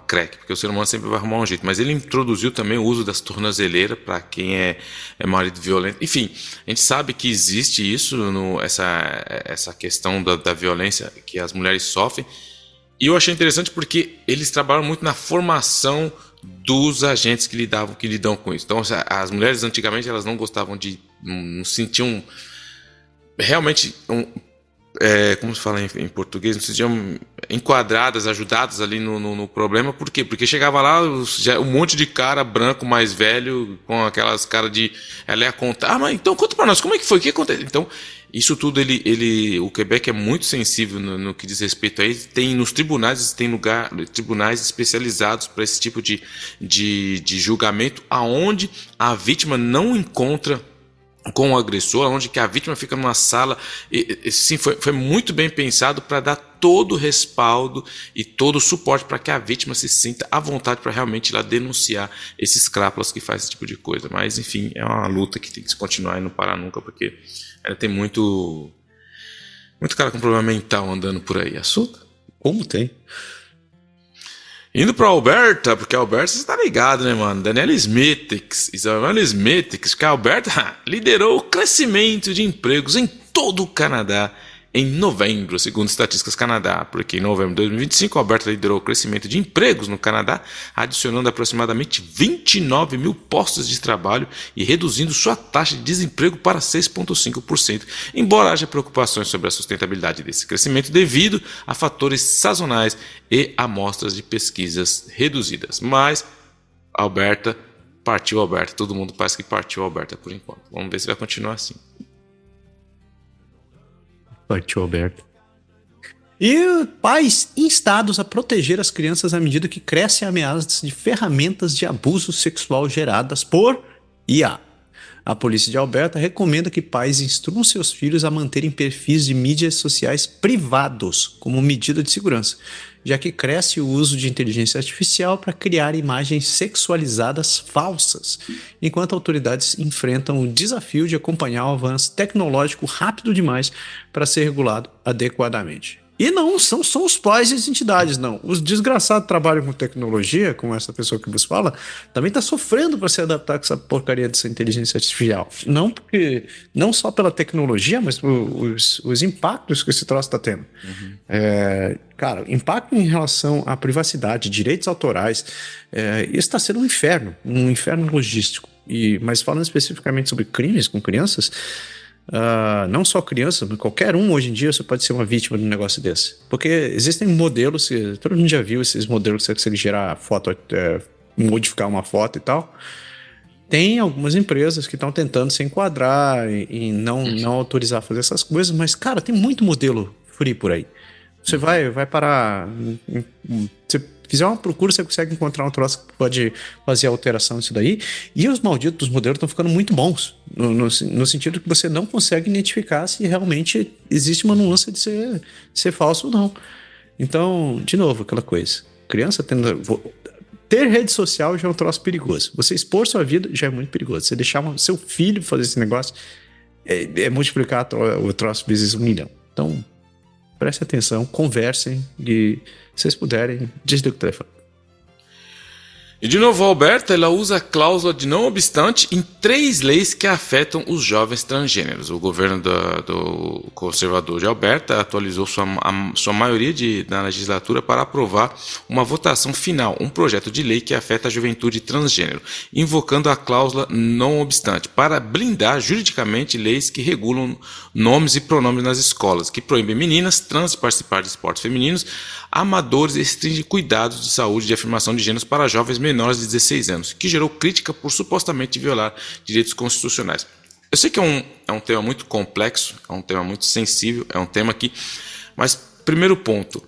crack, porque o ser humano sempre vai arrumar um jeito, mas ele introduziu também o uso das tornozeleiras para quem é marido violento. Enfim, a gente sabe que existe isso, essa questão da violência que as mulheres sofrem, e eu achei interessante porque eles trabalham muito na formação dos agentes que lidam com isso. Então, as mulheres antigamente elas não gostavam não sentiam realmente como se fala em português, não se sentiam enquadradas, ajudadas ali no problema. Por quê? Porque chegava lá um monte de cara branco mais velho com aquelas caras de ela ia contar, mas então conta pra nós, como é que foi, o que aconteceu? Então isso tudo o Quebec é muito sensível no que diz respeito a isso. Tem nos tribunais, tribunais especializados para esse tipo de julgamento, aonde a vítima não encontra com o agressor, onde que a vítima fica numa sala. Sim, foi muito bem pensado para dar todo o respaldo e todo o suporte para que a vítima se sinta à vontade para realmente ir lá denunciar esses crápulas que fazem esse tipo de coisa. Mas, enfim, é uma luta que tem que se continuar e não parar nunca, porque tem muito cara com problema mental andando por aí. Assunto? Como tem? Indo para Alberta, porque a Alberta você tá ligado, né, mano? Daniela Smithix, Isabela Smithix, que a Alberta liderou o crescimento de empregos em todo o Canadá em novembro, segundo Estatísticas Canadá, porque em novembro de 2025 a Alberta liderou o crescimento de empregos no Canadá, adicionando aproximadamente 29 mil postos de trabalho e reduzindo sua taxa de desemprego para 6,5%, embora haja preocupações sobre a sustentabilidade desse crescimento devido a fatores sazonais e amostras de pesquisas reduzidas. Mas Alberta, partiu Alberta, todo mundo parece que partiu Alberta por enquanto. Vamos ver se vai continuar assim. Partiu Alberta. E pais instados a proteger as crianças à medida que crescem ameaças de ferramentas de abuso sexual geradas por IA. A polícia de Alberta recomenda que pais instruam seus filhos a manterem perfis de mídias sociais privados como medida de segurança, já que cresce o uso de inteligência artificial para criar imagens sexualizadas falsas, enquanto autoridades enfrentam o desafio de acompanhar o avanço tecnológico rápido demais para ser regulado adequadamente. E não são só os pais e as entidades, não. Os desgraçados que trabalham com tecnologia, como essa pessoa que vos fala, também está sofrendo para se adaptar com essa porcaria dessa inteligência artificial. Não só pela tecnologia, mas os impactos que esse troço está tendo. Uhum. Cara, impacto em relação à privacidade, direitos autorais, isso está sendo um inferno logístico. mas falando especificamente sobre crimes com crianças, não só crianças, mas qualquer um hoje em dia você pode ser uma vítima de um negócio desse. Porque existem modelos, todo mundo já viu esses modelos que você consegue gerar foto, modificar uma foto e tal. Tem algumas empresas que estão tentando se enquadrar e não autorizar fazer essas coisas, mas, cara, tem muito modelo free por aí. Você vai parar... Se fizer uma procura, você consegue encontrar um troço que pode fazer alteração disso daí. E os malditos modelos estão ficando muito bons, no sentido que você não consegue identificar se realmente existe uma nuance de ser falso ou não. Então, de novo, aquela coisa. Criança ter rede social já é um troço perigoso. Você expor sua vida já é muito perigoso. Você deixar seu filho fazer esse negócio é multiplicar o troço vezes 1 milhão. Então, prestem atenção, conversem e, se vocês puderem, desliguem o telefone. E de novo, a Alberta ela usa a cláusula de não obstante em 3 leis que afetam os jovens transgêneros. O governo do conservador de Alberta atualizou sua maioria na legislatura para aprovar uma votação final, um projeto de lei que afeta a juventude transgênero, invocando a cláusula não obstante, para blindar juridicamente leis que regulam nomes e pronomes nas escolas, que proíbem meninas trans de participar de esportes femininos, amadores e restringem cuidados de saúde e de afirmação de gêneros para jovens menores de 16 anos, que gerou crítica por supostamente violar direitos constitucionais. Eu sei que é um tema muito complexo, é um tema muito sensível, é um tema que... Mas, primeiro ponto,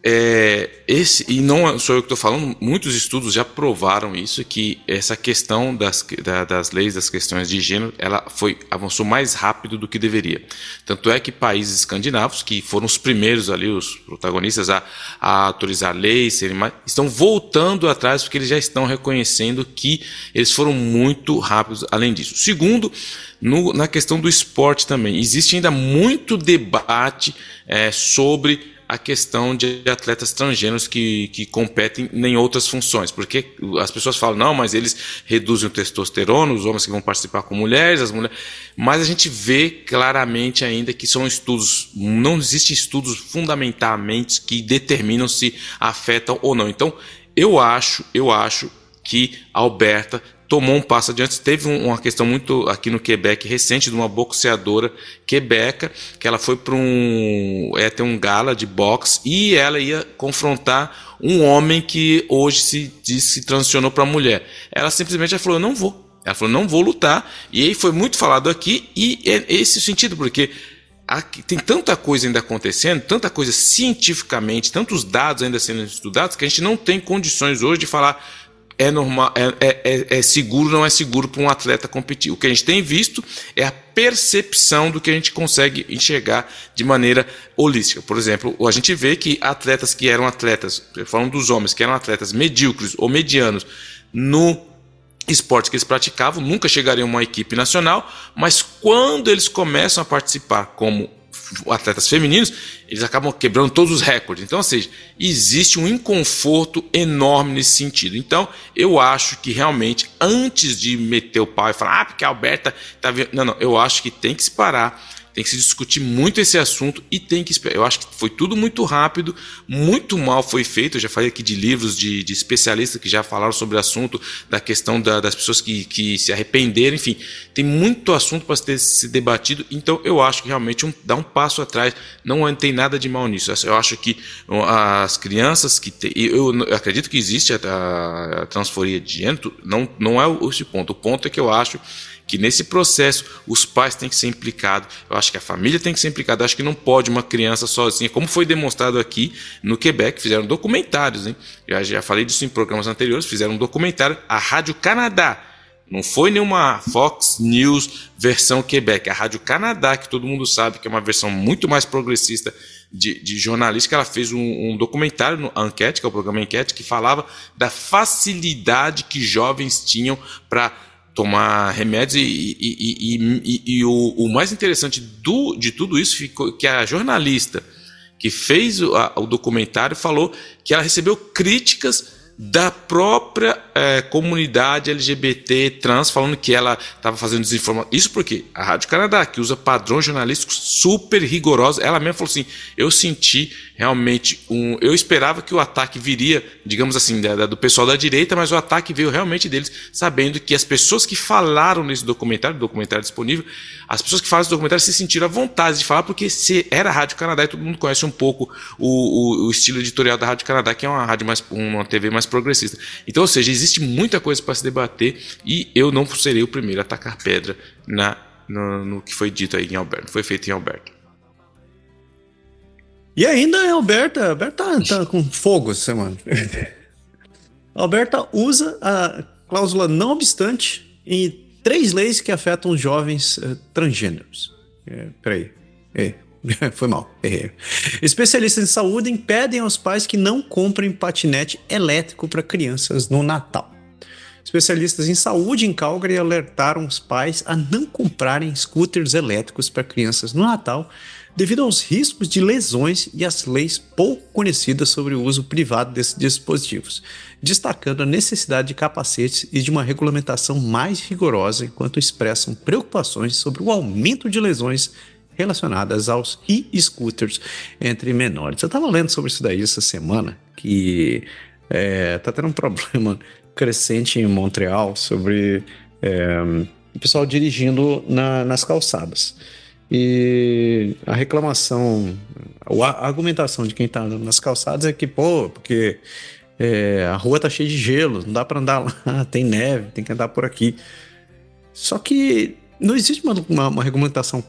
e não sou eu que estou falando, muitos estudos já provaram isso, que essa questão das leis, das questões de gênero, ela avançou mais rápido do que deveria. Tanto é que países escandinavos, que foram os primeiros ali, os protagonistas a autorizar leis, estão voltando atrás porque eles já estão reconhecendo que eles foram muito rápidos além disso. Segundo, na questão do esporte também, existe ainda muito debate sobre a questão de atletas transgêneros que competem em outras funções, porque as pessoas falam, não, mas eles reduzem o testosterona, os homens que vão participar com mulheres, as mulheres, mas a gente vê claramente ainda que são estudos, não existem estudos fundamentalmente que determinam se afetam ou não. Então, eu acho que a Alberta tomou um passo adiante. Teve uma questão muito aqui no Quebec recente de uma boxeadora quebeca, que ela foi para ter um gala de boxe e ela ia confrontar um homem que hoje se transicionou para mulher. Ela simplesmente falou, eu não vou. Ela falou, não vou lutar. E aí foi muito falado aqui, e é esse o sentido, porque tem tanta coisa ainda acontecendo, tanta coisa cientificamente, tantos dados ainda sendo estudados, que a gente não tem condições hoje de falar é normal, é seguro, não é seguro para um atleta competir. O que a gente tem visto é a percepção do que a gente consegue enxergar de maneira holística. Por exemplo, a gente vê que atletas que eram atletas, falando dos homens, que eram atletas medíocres ou medianos no esporte que eles praticavam, nunca chegariam a uma equipe nacional, mas quando eles começam a participar como atletas femininos, eles acabam quebrando todos os recordes. Então, ou seja, existe um inconforto enorme nesse sentido. Então, eu acho que realmente, antes de meter o pau e falar, porque a Alberta tá vendo... Não, eu acho que tem que se parar, tem que se discutir muito esse assunto e tem que esperar. Eu acho que foi tudo muito rápido, muito mal foi feito. Eu já falei aqui de livros de especialistas que já falaram sobre o assunto, da questão das pessoas que se arrependeram, enfim. Tem muito assunto para se debatido, então eu acho que realmente dá um passo atrás, não tem nada de mal nisso. Eu acho que as crianças eu acredito que existe a transforia de gênero, não é esse ponto. O ponto é que eu acho que nesse processo os pais têm que ser implicados, eu acho que a família tem que ser implicada, eu acho que não pode uma criança sozinha, como foi demonstrado aqui no Quebec, fizeram documentários, hein? Já falei disso em programas anteriores, fizeram um documentário, a Rádio Canadá, não foi nenhuma Fox News versão Quebec, a Rádio Canadá, que todo mundo sabe que é uma versão muito mais progressista de jornalística, ela fez um documentário no Enquete, que é o programa Enquete, que falava da facilidade que jovens tinham para tomar remédios e o mais interessante de tudo isso ficou que a jornalista que fez o documentário falou que ela recebeu críticas da própria comunidade LGBT trans, falando que ela estava fazendo desinformação. Isso porque a Rádio Canadá, que usa padrões jornalísticos super rigorosos, ela mesma falou assim, eu senti realmente eu esperava que o ataque viria, digamos assim, do pessoal da direita, mas o ataque veio realmente deles, sabendo que as pessoas que falaram nesse documentário disponível, as pessoas que falaram nesse documentário se sentiram à vontade de falar, porque se era a Rádio Canadá e todo mundo conhece um pouco o estilo editorial da Rádio Canadá, que é uma TV mais progressista. Então, ou seja, existe muita coisa para se debater e eu não serei o primeiro a tacar pedra no que foi dito aí em Alberta, foi feito em Alberta. E ainda Alberta tá com fogo essa semana. Alberta usa a cláusula não obstante em 3 leis que afetam os jovens transgêneros. Peraí. Foi mal. Especialistas em saúde impedem aos pais que não comprem patinete elétrico para crianças no Natal. Especialistas em saúde em Calgary alertaram os pais a não comprarem scooters elétricos para crianças no Natal devido aos riscos de lesões e às leis pouco conhecidas sobre o uso privado desses dispositivos, destacando a necessidade de capacetes e de uma regulamentação mais rigorosa enquanto expressam preocupações sobre o aumento de lesões relacionadas aos e-scooters entre menores. Eu estava lendo sobre isso daí essa semana, que tá tendo um problema crescente em Montreal sobre o pessoal dirigindo nas calçadas. E a reclamação, a argumentação de quem está nas calçadas é que, porque a rua tá cheia de gelo, não dá para andar lá, tem neve, tem que andar por aqui. Só que não existe uma regulamentação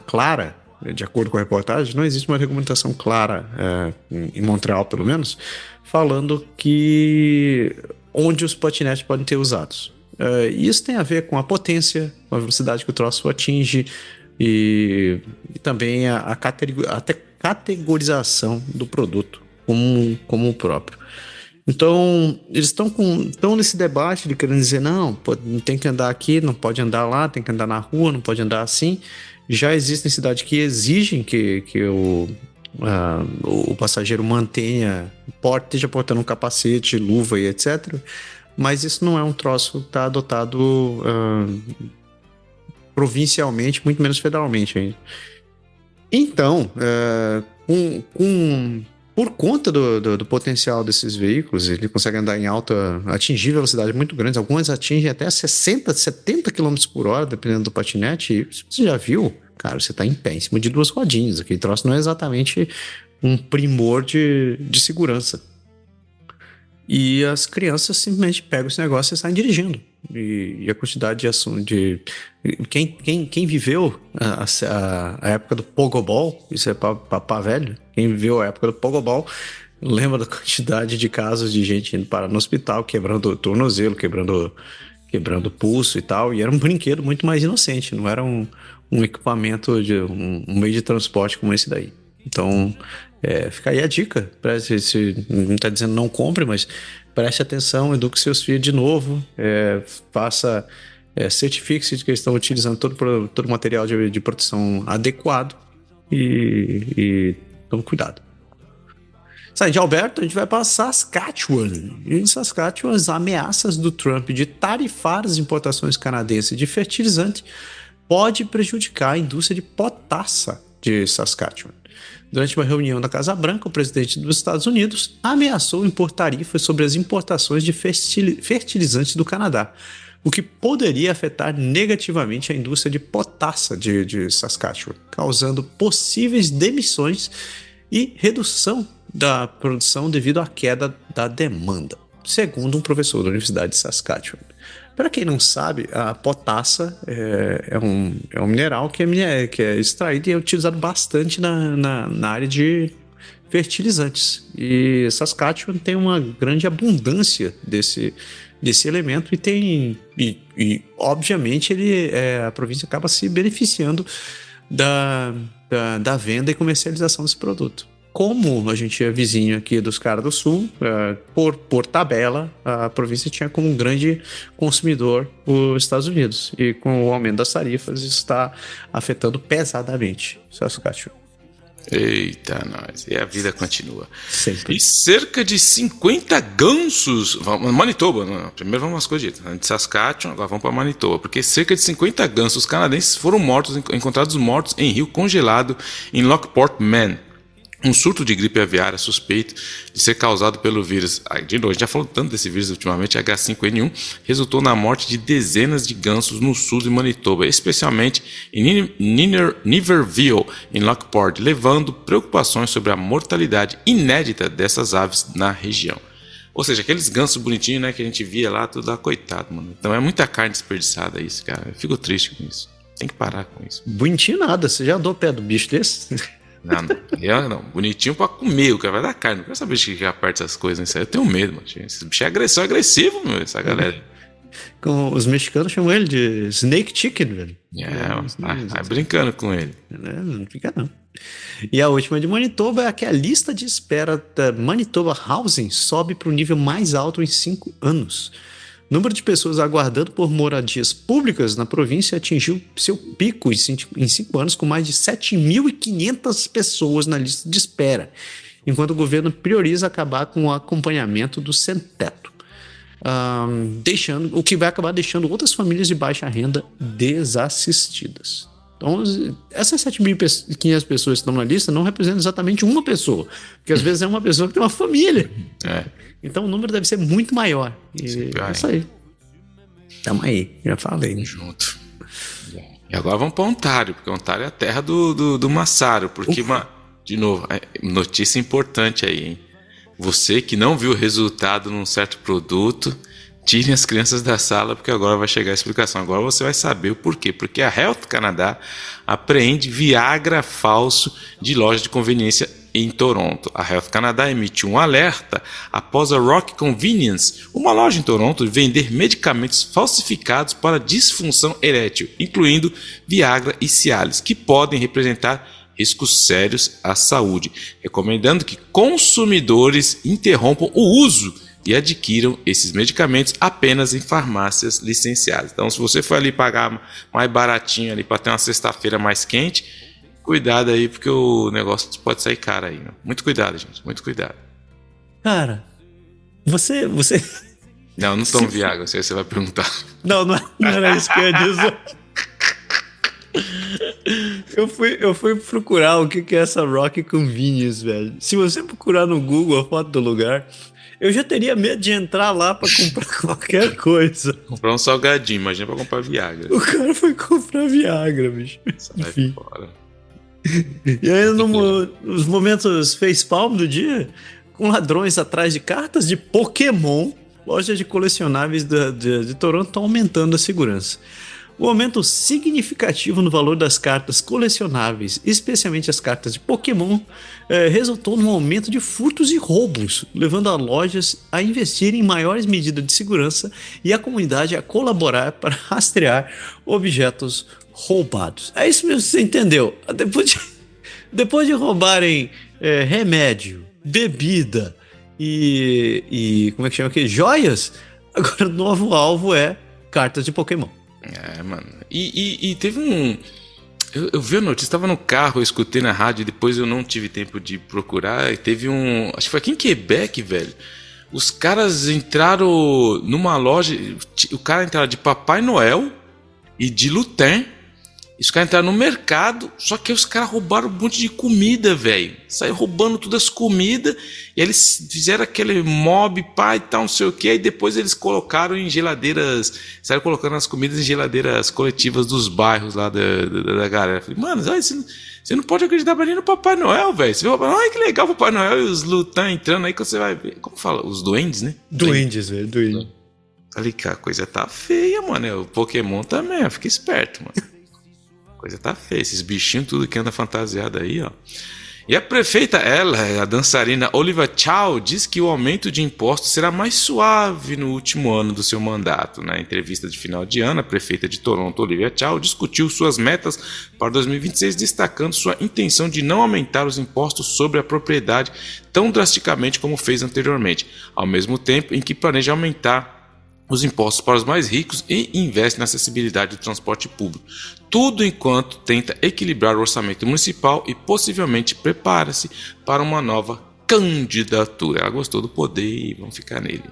clara, de acordo com a reportagem, não existe uma regulamentação clara, em Montreal pelo menos, falando que onde os patinetes podem ter usados. Isso tem a ver com a potência, com a velocidade que o troço atinge e também a categorização do produto como o próprio. Então, eles estão nesse debate de querendo dizer, não tem que andar aqui, não pode andar lá, tem que andar na rua, não pode andar assim. Já existem cidades que exigem que o passageiro esteja portando um capacete, luva e etc. Mas isso não é um troço que está adotado provincialmente, muito menos federalmente ainda. Então, por conta do potencial desses veículos, ele consegue andar atingir velocidades muito grandes, algumas atingem até 60, 70 km por hora, dependendo do patinete. E você já viu, cara, você está em pé, em cima de 2 rodinhas. Aquele troço não é exatamente um primor de segurança. E as crianças simplesmente pegam esse negócio e saem dirigindo. E a quantidade de assunto de... Quem viveu a época do Pogobol, isso é pra velho, quem viveu a época do Pogobol lembra da quantidade de casos de gente indo parar no hospital, quebrando o tornozelo, quebrando o pulso e tal, e era um brinquedo muito mais inocente, não era um equipamento, um meio de transporte como esse daí. Então, fica aí a dica, não está dizendo não compre, mas preste atenção, eduque seus filhos de novo, certifique-se de que eles estão utilizando todo o material de proteção adequado e tome cuidado. Saindo de Alberta, a gente vai para Saskatchewan. E em Saskatchewan, as ameaças do Trump de tarifar as importações canadenses de fertilizante pode prejudicar a indústria de potassa de Saskatchewan. Durante uma reunião na Casa Branca, o presidente dos Estados Unidos ameaçou impor tarifas sobre as importações de fertilizantes do Canadá, o que poderia afetar negativamente a indústria de potassa de Saskatchewan, causando possíveis demissões e redução da produção devido à queda da demanda, segundo um professor da Universidade de Saskatchewan. Para quem não sabe, a potassa é um mineral que é extraído e é utilizado bastante na área de fertilizantes. E Saskatchewan tem uma grande abundância desse elemento e obviamente a província acaba se beneficiando da venda e comercialização desse produto. Como a gente é vizinho aqui dos caras do sul, por tabela, a província tinha como um grande consumidor os Estados Unidos. E com o aumento das tarifas, isso está afetando pesadamente Saskatchewan. Eita, nós. E a vida continua. Sempre. E cerca de 50 gansos. Manitoba, não. Primeiro vamos às coisas ditas. De Saskatchewan, agora vamos para Manitoba. Porque cerca de 50 gansos canadenses foram encontrados mortos em rio congelado em Lockport, Maine. Um surto de gripe aviária suspeito de ser causado pelo vírus. De novo, a gente já falou tanto desse vírus ultimamente, H5N1, resultou na morte de dezenas de gansos no sul de Manitoba, especialmente em Niverville, em Lockport, levando preocupações sobre a mortalidade inédita dessas aves na região. Ou seja, aqueles gansos bonitinhos, né, que a gente via lá, tudo lá, coitado, mano. Então é muita carne desperdiçada isso, cara. Eu fico triste com isso. Tem que parar com isso. Bonitinho nada, você já andou perto do bicho desse? Não. Bonitinho pra comer, o cara vai dar carne. Não quero saber de que aperta essas coisas, isso aí. Eu tenho medo, mano. Esse bicho é agressivo, meu, essa galera. Os mexicanos chamam ele de Snake Chicken, velho. Vai brincando com ele. Não fica não. E a última de Manitoba é que a lista de espera da Manitoba Housing sobe para o nível mais alto em 5 anos. O número de pessoas aguardando por moradias públicas na província atingiu seu pico em 5 anos, com mais de 7.500 pessoas na lista de espera, enquanto o governo prioriza acabar com o acompanhamento do sem-teto, o que vai acabar deixando outras famílias de baixa renda desassistidas. Então, essas 7.500 pessoas que estão na lista não representam exatamente uma pessoa, porque às vezes é uma pessoa que tem uma família. Então o número deve ser muito maior. E é isso aí. Tamo aí, já falei. Junto. E agora vamos para Ontário, porque Ontário é a terra do Massaro. Porque, de novo, notícia importante aí, hein? Você que não viu o resultado num certo produto, tirem as crianças da sala, porque agora vai chegar a explicação. Agora você vai saber o porquê. Porque a Health Canada apreende Viagra falso de loja de conveniência em Toronto. A Health Canada emitiu um alerta após a Rock Convenience, uma loja em Toronto, vender medicamentos falsificados para disfunção erétil, incluindo Viagra e Cialis, que podem representar riscos sérios à saúde, recomendando que consumidores interrompam o uso e adquiram esses medicamentos apenas em farmácias licenciadas. Então, se você for ali pagar mais baratinho ali para ter uma sexta-feira mais quente, cuidado aí, porque o negócio pode sair caro aí. Meu. Muito cuidado, gente. Muito cuidado. Cara, você... Não tomo Viagra, você vai perguntar. Não era isso que eu ia dizer. Eu fui procurar o que é essa Rock Convenience, velho. Se você procurar no Google a foto do lugar, eu já teria medo de entrar lá pra comprar qualquer coisa. Comprar um salgadinho, imagina pra comprar Viagra. O cara foi comprar Viagra, bicho. Enfim. Fora. E aí, nos momentos facepalm do dia, com ladrões atrás de cartas de Pokémon, lojas de colecionáveis de Toronto estão aumentando a segurança. O aumento significativo no valor das cartas colecionáveis, especialmente as cartas de Pokémon, resultou num aumento de furtos e roubos, levando as lojas a investir em maiores medidas de segurança e a comunidade a colaborar para rastrear objetos roubados. É isso mesmo, você entendeu? Depois de roubarem remédio, bebida e como é que chama aqui? Joias, agora o novo alvo é cartas de Pokémon. Mano. E teve um... Eu vi a notícia, estava no carro, eu escutei na rádio, depois eu não tive tempo de procurar, e teve um... Acho que foi aqui em Quebec, velho. Os caras entraram numa loja, o cara entraram de Papai Noel e de Lutin. Os caras entraram no mercado, só que os caras roubaram um monte de comida, velho. Saíram roubando todas as comidas, e eles fizeram aquele mob, pá e tal, não sei o que, e depois eles colocaram em geladeiras, saíram colocando as comidas em geladeiras coletivas dos bairros lá da galera. Eu falei, mano, você não pode acreditar nem no Papai Noel, velho. Você vê, ai que legal o Papai Noel e os Lutin entrando aí, que você vai ver. Como fala? Os duendes, né? Duendes, velho, duendes. Falei, cara, a coisa tá feia, mano. O Pokémon também, fica esperto, mano. Coisa tá feia, esses bichinhos tudo que anda fantasiado aí, ó. E a prefeita, a dançarina Olivia Chow, diz que o aumento de impostos será mais suave no último ano do seu mandato. Na entrevista de final de ano, a prefeita de Toronto, Olivia Chow, discutiu suas metas para 2026, destacando sua intenção de não aumentar os impostos sobre a propriedade tão drasticamente como fez anteriormente, ao mesmo tempo em que planeja aumentar os impostos para os mais ricos e investe na acessibilidade do transporte público. Tudo enquanto tenta equilibrar o orçamento municipal e possivelmente prepara-se para uma nova candidatura. Ela gostou do poder e vamos ficar nele.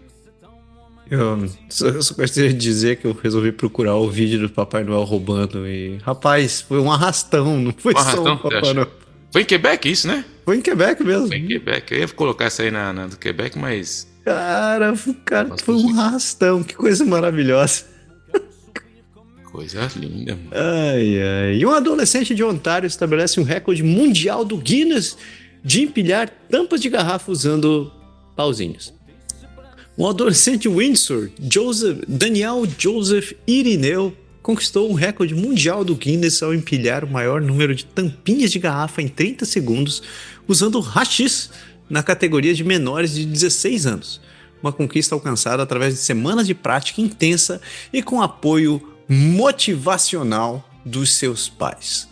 Eu só gostaria de dizer que eu resolvi procurar o vídeo do Papai Noel roubando e... Rapaz, foi um arrastão, não foi só um Papai Noel. Foi em Quebec isso, né? Foi em Quebec mesmo. Foi em Quebec. Eu ia colocar essa aí na do Quebec, mas... Cara, foi um arrastão, que coisa maravilhosa. Coisa linda, mano. Ai. E um adolescente de Ontário estabelece um recorde mundial do Guinness de empilhar tampas de garrafa usando pauzinhos. Um adolescente Windsor, Daniel Joseph Irineu, conquistou um recorde mundial do Guinness ao empilhar o maior número de tampinhas de garrafa em 30 segundos usando rachis na categoria de menores de 16 anos. Uma conquista alcançada através de semanas de prática intensa e com apoio motivacional dos seus pais.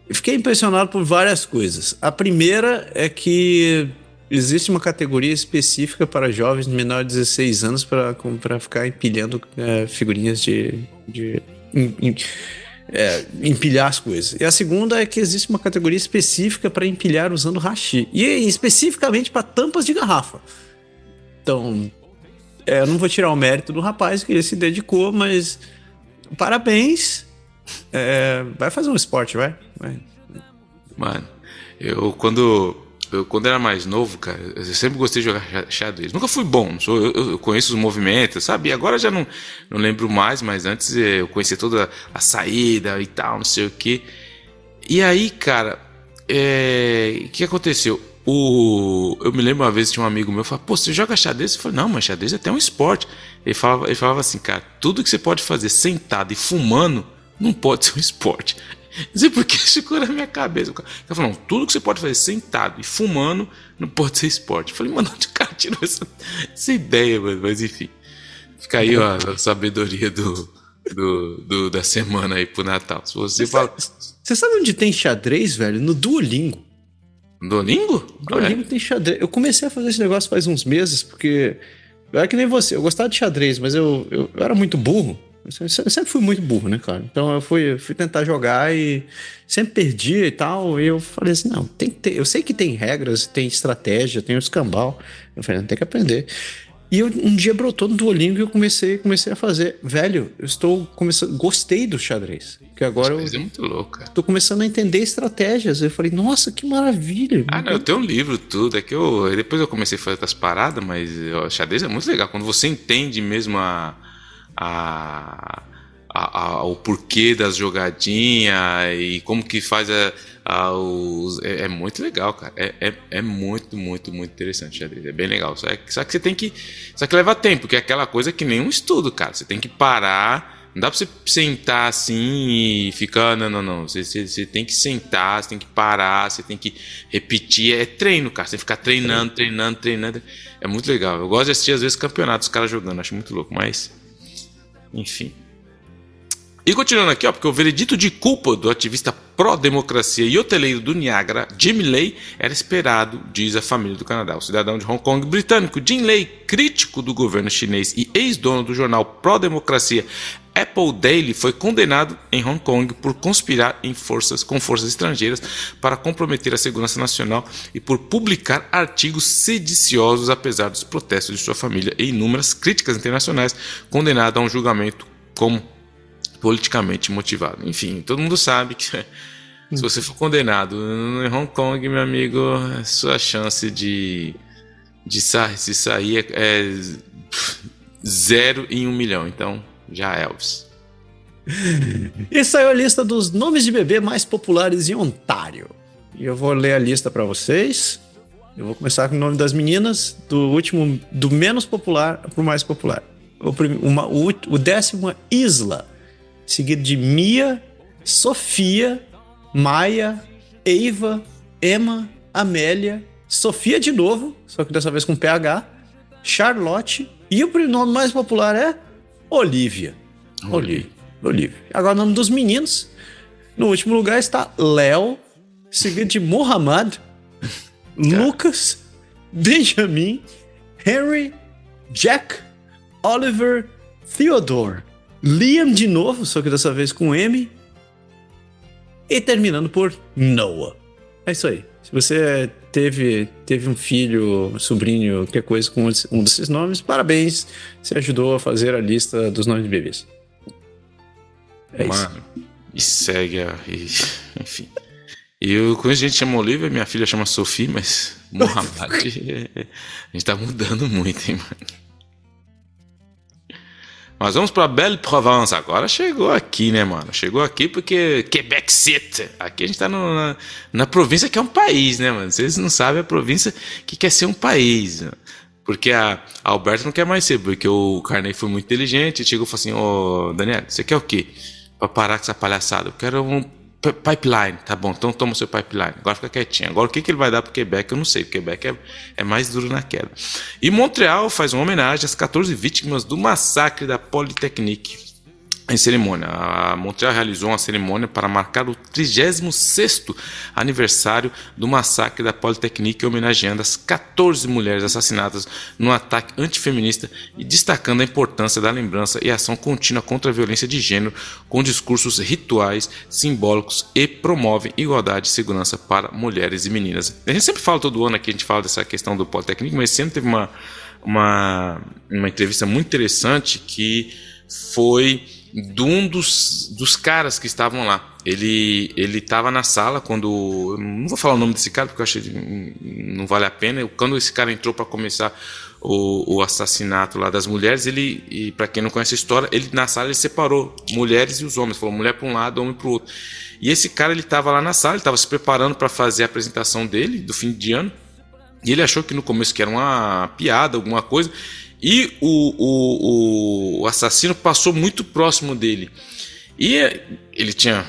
Eu fiquei impressionado por várias coisas. A primeira é que existe uma categoria específica para jovens menores de 16 anos para ficar empilhando figurinhas de empilhar as coisas. E a segunda é que existe uma categoria específica para empilhar usando hashi. E especificamente para tampas de garrafa. Então, eu não vou tirar o mérito do rapaz que ele se dedicou, mas parabéns. Vai fazer um esporte, vai. Mano, quando era mais novo, cara, eu sempre gostei de jogar xadrez. Nunca fui bom, eu conheço os movimentos, sabe? E agora já não lembro mais, mas antes eu conhecia toda a saída e tal, não sei o quê. E aí, cara, o que aconteceu? Eu me lembro uma vez, tinha um amigo meu, falava, pô, você joga xadrez? Eu falei, não, mas xadrez é até um esporte. Ele falava assim, cara, tudo que você pode fazer sentado e fumando não pode ser um esporte. Não sei por que isso ficou na minha cabeça. O cara falou, não, tudo que você pode fazer sentado e fumando não pode ser esporte. Eu falei, mano, onde o cara tirou essa ideia, mano? Mas enfim, fica aí ó, a sabedoria da semana aí pro Natal. Se você fala... Você sabe onde tem xadrez, velho? No Duolingo. Duolingo? Duolingo tem xadrez. Eu comecei a fazer esse negócio faz uns meses, porque eu era que nem você. Eu gostava de xadrez, mas eu era muito burro. Eu sempre fui muito burro, né, cara? Então eu fui tentar jogar e sempre perdia e tal. E eu falei assim, não, tem que ter. Eu sei que tem regras, tem estratégia, tem o escambau. Eu falei, não, tem que aprender. E um dia brotou no Duolingo e eu comecei a fazer. Velho, eu estou começando... Gostei do xadrez. Porque agora é muito louco, cara. Tô começando a entender estratégias. Eu falei, nossa, que maravilha. Não, eu tenho um livro, tudo. É que depois eu comecei a fazer outras paradas, mas o xadrez é muito legal. Quando você entende mesmo o porquê das jogadinhas e como que faz é muito legal, cara. É muito, muito, muito interessante o xadrez. É bem legal. Só que você tem que levar tempo, que é aquela coisa que nem um estudo, cara. Você tem que parar. Não dá pra você sentar assim e ficar... Não. Você tem que sentar, você tem que parar, você tem que repetir. É treino, cara. Você tem que ficar treinando. É muito legal. Eu gosto de assistir, às vezes, campeonatos, os caras jogando. Acho muito louco, mas... Enfim. E continuando aqui, porque o veredito de culpa do ativista pró-democracia e hoteleiro do Niagara, Jim Lay, era esperado, diz a família do Canadá. O cidadão de Hong Kong britânico Jim Lay, crítico do governo chinês e ex-dono do jornal pró-democracia Apple Daily, foi condenado em Hong Kong por conspirar com forças estrangeiras para comprometer a segurança nacional e por publicar artigos sediciosos, apesar dos protestos de sua família e inúmeras críticas internacionais, condenado a um julgamento como politicamente motivado. Enfim, todo mundo sabe que se você for condenado em Hong Kong, meu amigo, a sua chance de se sair é 0 em 1 milhão. Então, já Elvis. E saiu a lista dos nomes de bebê mais populares em Ontário. E eu vou ler a lista para vocês. Eu vou começar com o nome das meninas, do menos popular para o mais popular. O décimo é Isla, seguido de Mia, Sofia, Maia, Eiva, Emma, Amélia, Sofia de novo, só que dessa vez com PH, Charlotte, e o nome mais popular é Olivia. Olivia. Agora o nome dos meninos. No último lugar está Léo, seguido de Muhammad, Lucas, Benjamin, Henry, Jack, Oliver, Theodore, Liam de novo, só que dessa vez com M, e terminando por Noah. É isso aí. Se você teve um filho, um sobrinho, qualquer coisa com um desses nomes, parabéns, você ajudou a fazer a lista dos nomes de bebês. É isso. Mano, e segue, enfim. Eu conheço gente que chama Olivia, minha filha chama Sophie, mas Mohamed, a gente tá mudando muito, hein, mano. Mas vamos pra Belle-Provence agora. Chegou aqui, né, mano? Chegou aqui porque Quebec City. Aqui a gente tá na província que é um país, né, mano? Vocês não sabem a província que quer ser um país, né? Porque a Alberta não quer mais ser, porque o Carney foi muito inteligente e chegou e falou assim, ô, Daniel, você quer o quê? Pra parar com essa palhaçada. Eu quero um pipeline. Tá bom, então toma o seu pipeline. Agora fica quietinho. Agora o que ele vai dar pro Quebec, eu não sei. O Quebec é mais duro na queda. E Montreal faz uma homenagem às 14 vítimas do massacre da Polytechnique em cerimônia. A Montreal realizou uma cerimônia para marcar o 36º aniversário do massacre da Polytechnique, homenageando as 14 mulheres assassinadas num ataque antifeminista e destacando a importância da lembrança e ação contínua contra a violência de gênero, com discursos rituais, simbólicos e promovem igualdade e segurança para mulheres e meninas. A gente sempre fala todo ano aqui, a gente fala dessa questão do Polytechnique, mas esse ano teve uma entrevista muito interessante que foi de um dos caras que estavam lá. Ele estava na sala quando... Não vou falar o nome desse cara porque eu acho que não vale a pena. Quando esse cara entrou para começar o assassinato lá das mulheres, e para quem não conhece a história, ele na sala ele separou mulheres e os homens. Falou mulher para um lado, homem para o outro. E esse cara ele estava lá na sala, ele estava se preparando para fazer a apresentação dele do fim de ano. E ele achou que no começo que era uma piada, alguma coisa. E o assassino passou muito próximo dele. E ele tinha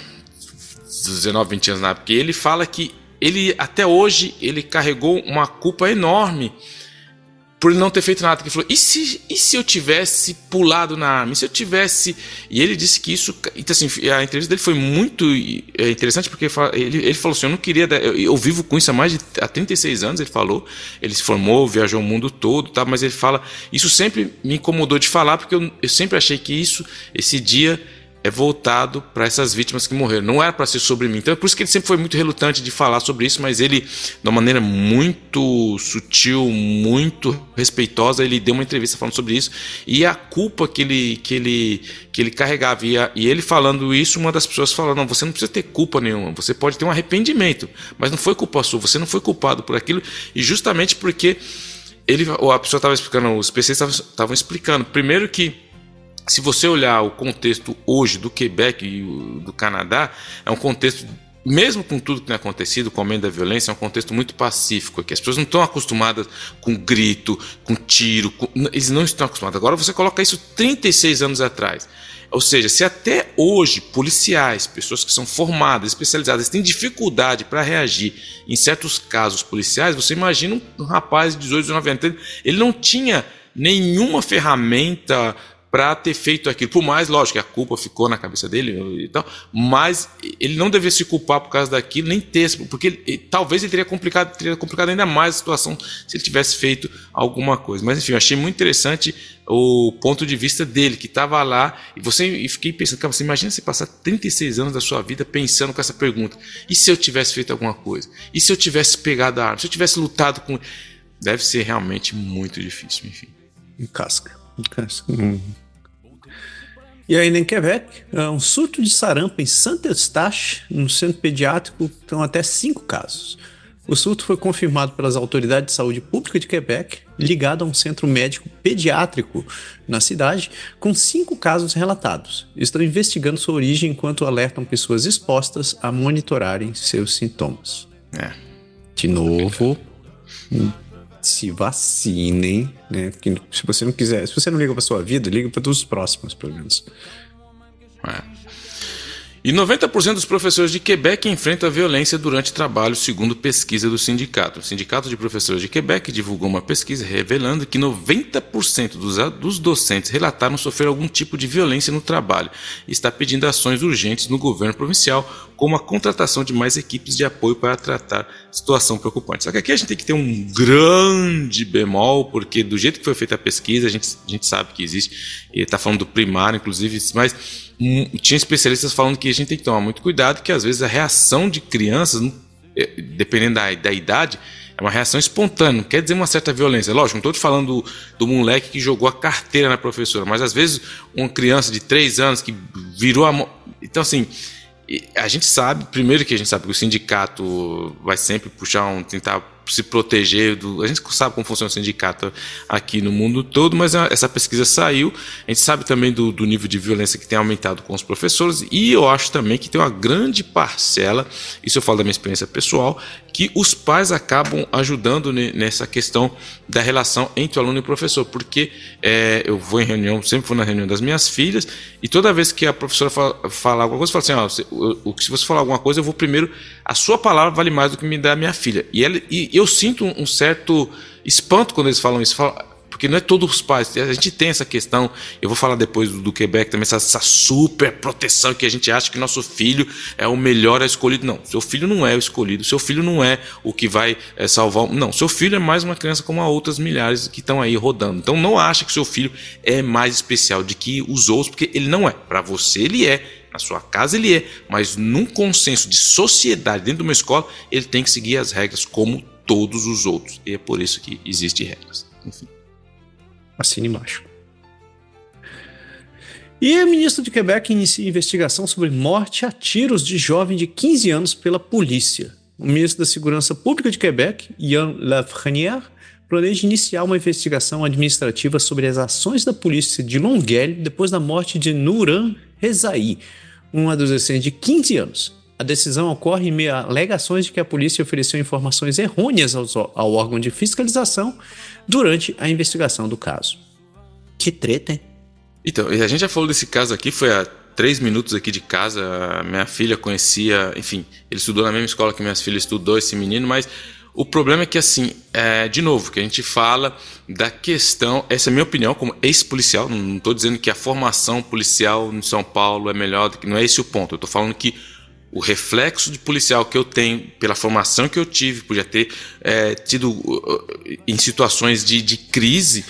19, 20 anos na época. E ele fala que ele, até hoje, ele carregou uma culpa enorme por ele não ter feito nada. Ele falou, e se eu tivesse pulado na arma? E se eu tivesse... E ele disse que isso... Então, assim, a entrevista dele foi muito interessante, porque ele falou assim, eu não queria... Eu vivo com isso há 36 anos, ele falou. Ele se formou, viajou o mundo todo, tá? Mas ele fala... Isso sempre me incomodou de falar, porque eu sempre achei que esse dia... é voltado para essas vítimas que morreram. Não era para ser sobre mim. Então é por isso que ele sempre foi muito relutante de falar sobre isso, mas ele, de uma maneira muito sutil, muito respeitosa, ele deu uma entrevista falando sobre isso e a culpa que ele carregava. E ele falando isso, uma das pessoas falou, não, você não precisa ter culpa nenhuma, você pode ter um arrependimento, mas não foi culpa sua, você não foi culpado por aquilo. E justamente porque a pessoa estava explicando, os PCs estavam explicando, primeiro que se você olhar o contexto hoje do Quebec e do Canadá, é um contexto, mesmo com tudo que tem acontecido, com o aumento da violência, é um contexto muito pacífico aqui. As pessoas não estão acostumadas com grito, com tiro, eles não estão acostumados. Agora você coloca isso 36 anos atrás. Ou seja, se até hoje policiais, pessoas que são formadas, especializadas, têm dificuldade para reagir em certos casos policiais, você imagina um rapaz de 18, 19 anos, ele não tinha nenhuma ferramenta para ter feito aquilo, por mais, lógico, que a culpa ficou na cabeça dele e tal, mas ele não devia se culpar por causa daquilo, nem ter, porque talvez ele teria complicado ainda mais a situação se ele tivesse feito alguma coisa. Mas enfim, eu achei muito interessante o ponto de vista dele, que estava lá, e fiquei pensando, cara, você imagina você passar 36 anos da sua vida pensando com essa pergunta, e se eu tivesse feito alguma coisa? E se eu tivesse pegado a arma? Se eu tivesse lutado com... Deve ser realmente muito difícil, enfim. Casca. E ainda em Quebec, um surto de sarampo em Saint-Eustache, no centro pediátrico, estão até 5 casos. O surto foi confirmado pelas autoridades de saúde pública de Quebec, ligado a um centro médico pediátrico na cidade, com 5 casos relatados. Estão investigando sua origem enquanto alertam pessoas expostas a monitorarem seus sintomas. De novo... se vacinem, né? Porque se você não quiser, se você não liga para sua vida, liga para todos os próximos, pelo menos. E 90% dos professores de Quebec enfrentam a violência durante trabalho, segundo pesquisa do sindicato. O Sindicato de Professores de Quebec divulgou uma pesquisa revelando que 90% dos docentes relataram sofrer algum tipo de violência no trabalho e está pedindo ações urgentes no governo provincial, como a contratação de mais equipes de apoio para tratar situação preocupante. Só que aqui a gente tem que ter um grande bemol, porque do jeito que foi feita a pesquisa, a gente sabe que existe, e está falando do primário, inclusive, mas tinha especialistas falando que a gente tem que tomar muito cuidado, que às vezes a reação de crianças, dependendo da idade, é uma reação espontânea, não quer dizer uma certa violência. Lógico, não estou te falando do moleque que jogou a carteira na professora, mas às vezes uma criança de 3 anos que virou a mão. Então, assim, a gente sabe, primeiro que a gente sabe que o sindicato vai sempre tentar se proteger a gente sabe como funciona o sindicato aqui no mundo todo, mas essa pesquisa saiu, a gente sabe também do nível de violência que tem aumentado com os professores, e eu acho também que tem uma grande parcela, isso eu falo da minha experiência pessoal, que os pais acabam ajudando nessa questão da relação entre o aluno e o professor, porque eu vou em reunião, sempre vou na reunião das minhas filhas, e toda vez que a professora fala alguma coisa, eu falo assim, se você falar alguma coisa, eu vou primeiro, a sua palavra vale mais do que me dá a minha filha. E eu sinto um certo espanto quando eles falam isso, porque não é todos os pais, a gente tem essa questão, eu vou falar depois do Quebec também, essa super proteção que a gente acha que nosso filho é o melhor, é escolhido. Não, seu filho não é o escolhido, seu filho não é o que vai salvar, não, seu filho é mais uma criança como outras milhares que estão aí rodando. Então não acha que seu filho é mais especial do que os outros, porque ele não é. Para você ele é, na sua casa ele é, mas num consenso de sociedade dentro de uma escola, ele tem que seguir as regras como todos os outros, e é por isso que existem regras. Enfim. Assina embaixo. E o ministro de Quebec inicia investigação sobre morte a tiros de jovem de 15 anos pela polícia. O ministro da Segurança Pública de Quebec, Yann Lafrenière, planeja iniciar uma investigação administrativa sobre as ações da polícia de Longueuil depois da morte de Nouran Rezaei, um adolescente de 15 anos. A decisão ocorre em meio a alegações de que a polícia ofereceu informações errôneas ao órgão de fiscalização durante a investigação do caso. Que treta, hein? Então, a gente já falou desse caso aqui, foi há 3 minutos aqui de casa, minha filha conhecia, enfim, ele estudou na mesma escola que minha filha estudou, esse menino, mas o problema é que, assim, de novo, que a gente fala da questão, essa é a minha opinião como ex-policial, não estou dizendo que a formação policial em São Paulo é melhor, não é esse o ponto, eu estou falando que o reflexo de policial que eu tenho, pela formação que eu tive, por já ter tido em situações de crise,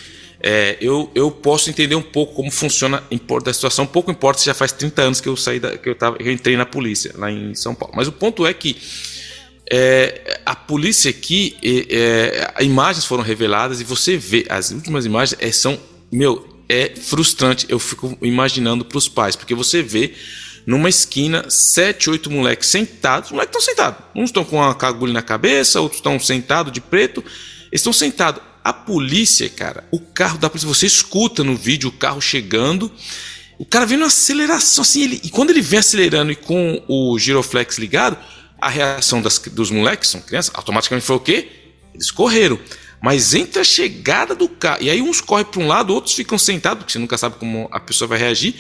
eu posso entender um pouco como funciona da situação. Pouco importa se já faz 30 anos que eu entrei na polícia, lá em São Paulo. Mas o ponto é que a polícia aqui, imagens foram reveladas e você vê, as últimas imagens é frustrante, eu fico imaginando para os pais, porque você vê numa esquina, 7, 8 moleques sentados. Os moleques estão sentados. Uns estão com uma cagulha na cabeça, outros estão sentados de preto. Eles estão sentados. A polícia, cara, o carro da polícia, você escuta no vídeo o carro chegando. O cara vem numa aceleração assim, e quando ele vem acelerando e com o giroflex ligado, a reação dos moleques, são crianças, automaticamente foi o quê? Eles correram. Mas entre a chegada do carro, e aí uns correm para um lado, outros ficam sentados, porque você nunca sabe como a pessoa vai reagir.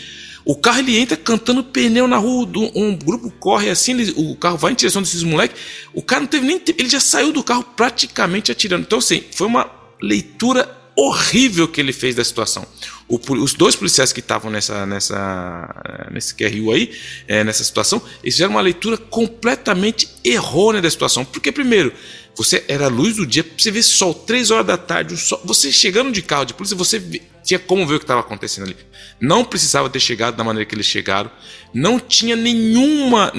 O carro ele entra cantando pneu na rua, um grupo corre assim, o carro vai em direção desses moleques, o cara não teve nem tempo, ele já saiu do carro praticamente atirando. Então assim, foi uma leitura horrível que ele fez da situação. Os 2 policiais que estavam nesse QRU aí, nessa situação, eles fizeram uma leitura completamente errônea da situação. Porque primeiro, era a luz do dia, você vê sol, 3 horas da tarde, você chegando de carro de polícia, você tinha como ver o que estava acontecendo ali. Não precisava ter chegado da maneira que eles chegaram, não tinha nenhuma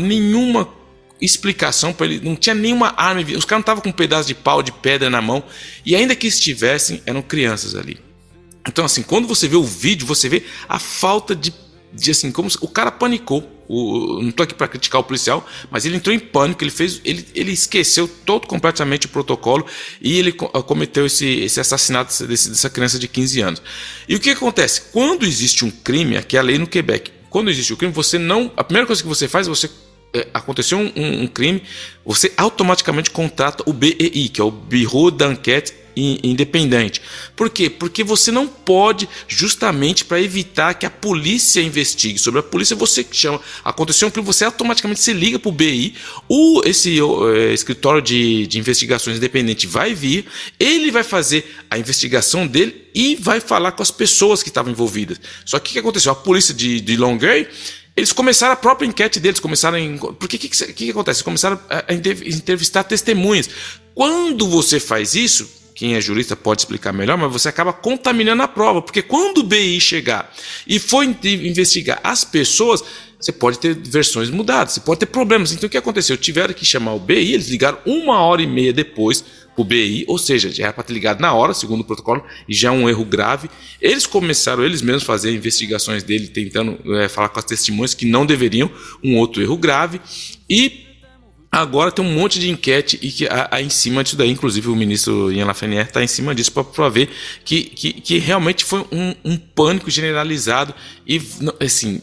explicação para ele, não tinha nenhuma arma, os caras não estavam com um pedaço de pau, de pedra na mão, e ainda que estivessem, eram crianças ali. Então assim, quando você vê o vídeo, você vê a falta de assim, como o cara panicou. Não estou aqui para criticar o policial, mas ele entrou em pânico, ele esqueceu completamente o protocolo e ele cometeu esse assassinato dessa criança de 15 anos. E o que acontece? Quando existe um crime, aqui é a lei no Quebec, quando existe um crime, a primeira coisa que você faz, aconteceu um crime, você automaticamente contrata o BEI, que é o Bureau d'Enquête Independente. Por quê? Porque você não pode, justamente para evitar que a polícia investigue. Sobre a polícia você chama, aconteceu um crime, você automaticamente se liga para o BI, esse escritório de investigações independente vai vir, ele vai fazer a investigação dele e vai falar com as pessoas que estavam envolvidas. Só que o que aconteceu? A polícia de Longueuil, Eles começaram a própria enquete deles, porque o que acontece? Eles começaram a entrevistar testemunhas. Quando você faz isso, quem é jurista pode explicar melhor, mas você acaba contaminando a prova, porque quando o BI chegar e for investigar as pessoas, você pode ter versões mudadas, você pode ter problemas. Então o que aconteceu? Tiveram que chamar o BI, eles ligaram 1h30 depois o BI, ou seja, já era para ter ligado na hora, segundo o protocolo, e já é um erro grave. Eles começaram, eles mesmos, a fazer investigações dele, tentando falar com as testemunhas que não deveriam, um outro erro grave, e agora tem um monte de enquete e que em cima disso daí, inclusive o ministro Ian Lafrenière está em cima disso para ver que realmente foi um pânico generalizado e, assim,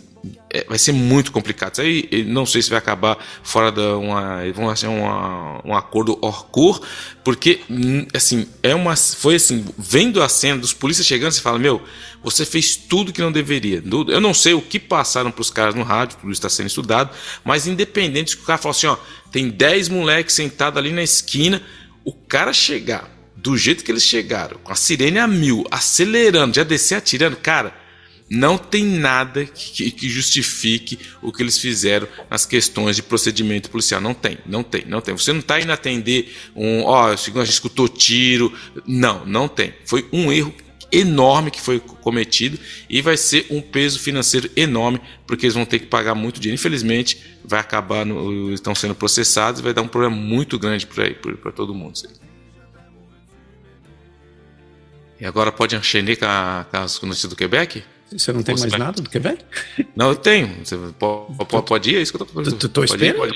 vai ser muito complicado. Isso aí, não sei se vai acabar fora de um acordo hors-cour, porque, assim, foi assim, vendo a cena dos polícias chegando, você fala, meu, você fez tudo que não deveria. Eu não sei o que passaram para os caras no rádio, tudo isso está sendo estudado, mas independente que o cara fala assim, ó, tem 10 moleques sentados ali na esquina, o cara chegar do jeito que eles chegaram, com a sirene a 1000, acelerando, já descer atirando, cara, não tem nada que justifique o que eles fizeram nas questões de procedimento policial. Não tem. Você não está indo atender a gente escutou tiro. Não tem. Foi um erro enorme que foi cometido e vai ser um peso financeiro enorme, porque eles vão ter que pagar muito dinheiro. Infelizmente, vai acabar, estão sendo processados e vai dar um problema muito grande para todo mundo. E agora pode encher com as notícias do Quebec? Você não tem mais nada do Quebec? Não, eu tenho. Você pode ir? É isso que eu tô falando. Tô esperando.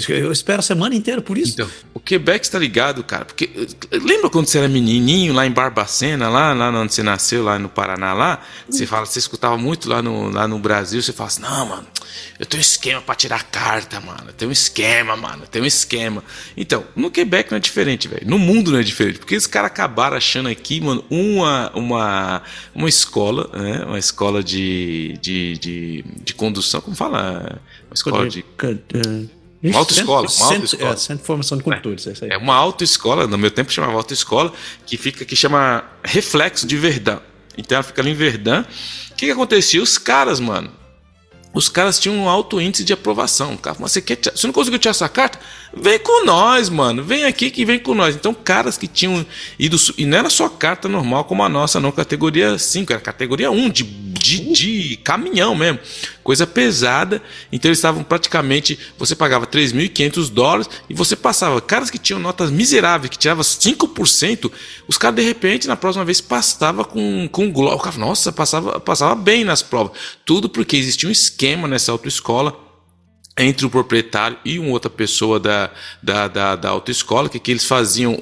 Eu espero a semana inteira por isso. Então, o Quebec está ligado, cara. Porque lembra quando você era menininho lá em Barbacena, lá onde você nasceu, lá no Paraná, lá? Você escutava muito lá no Brasil. Você fala assim: não, mano, eu tenho um esquema para tirar carta, mano. Tem um esquema. Então, no Quebec não é diferente, velho. No mundo não é diferente. Porque os caras acabaram achando aqui, mano, uma escola, né? Uma escola de condução, como fala? Uma escola de... Uma autoescola. Centro de Formação de Condutores. É uma autoescola, no meu tempo chamava autoescola, que chama Reflexo de Verdun. Então ela fica ali em Verdun. O que acontecia? Os caras tinham um alto índice de aprovação. Cara, você não conseguiu tirar essa carta? Vem com nós, mano. Vem aqui que vem com nós. Então, caras que tinham ido... E não era só carta normal como a nossa, não. Categoria 5, era categoria 1, de caminhão mesmo. Coisa pesada. Então, eles estavam praticamente... Você pagava $3.500 e você passava. Caras que tinham notas miseráveis, que tiravam 5%, os caras, de repente, na próxima vez, passavam com glória. O cara, nossa, passava bem nas provas. Tudo porque existia um esquema nessa autoescola entre o proprietário e uma outra pessoa da autoescola, que eles faziam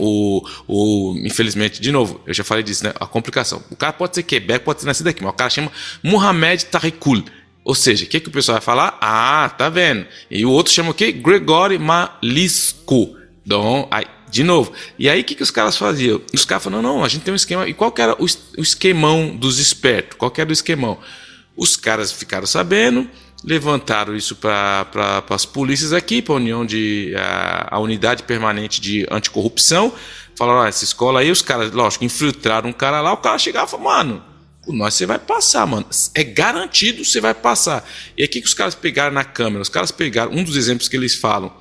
infelizmente, de novo, eu já falei disso, né? A complicação. O cara pode ser Quebec, pode ser nascido aqui, mas o cara chama Mohamed Tarikul. Ou seja, o que o pessoal vai falar? Ah, tá vendo. E o outro chama o quê? Gregory Malisco. Então, de novo. E aí, o que os caras faziam? Os caras falaram, não, a gente tem um esquema. E qual que era o esquemão dos espertos? Qual que era o esquemão? Os caras ficaram sabendo, levantaram isso para as polícias aqui, para a unidade permanente de anticorrupção. Falaram, essa escola aí, os caras, lógico, infiltraram um cara lá, o cara chegava e falou, mano, com nós você vai passar, mano. É garantido você vai passar. E aí, o que os caras pegaram na câmera? Os caras pegaram, um dos exemplos que eles falam,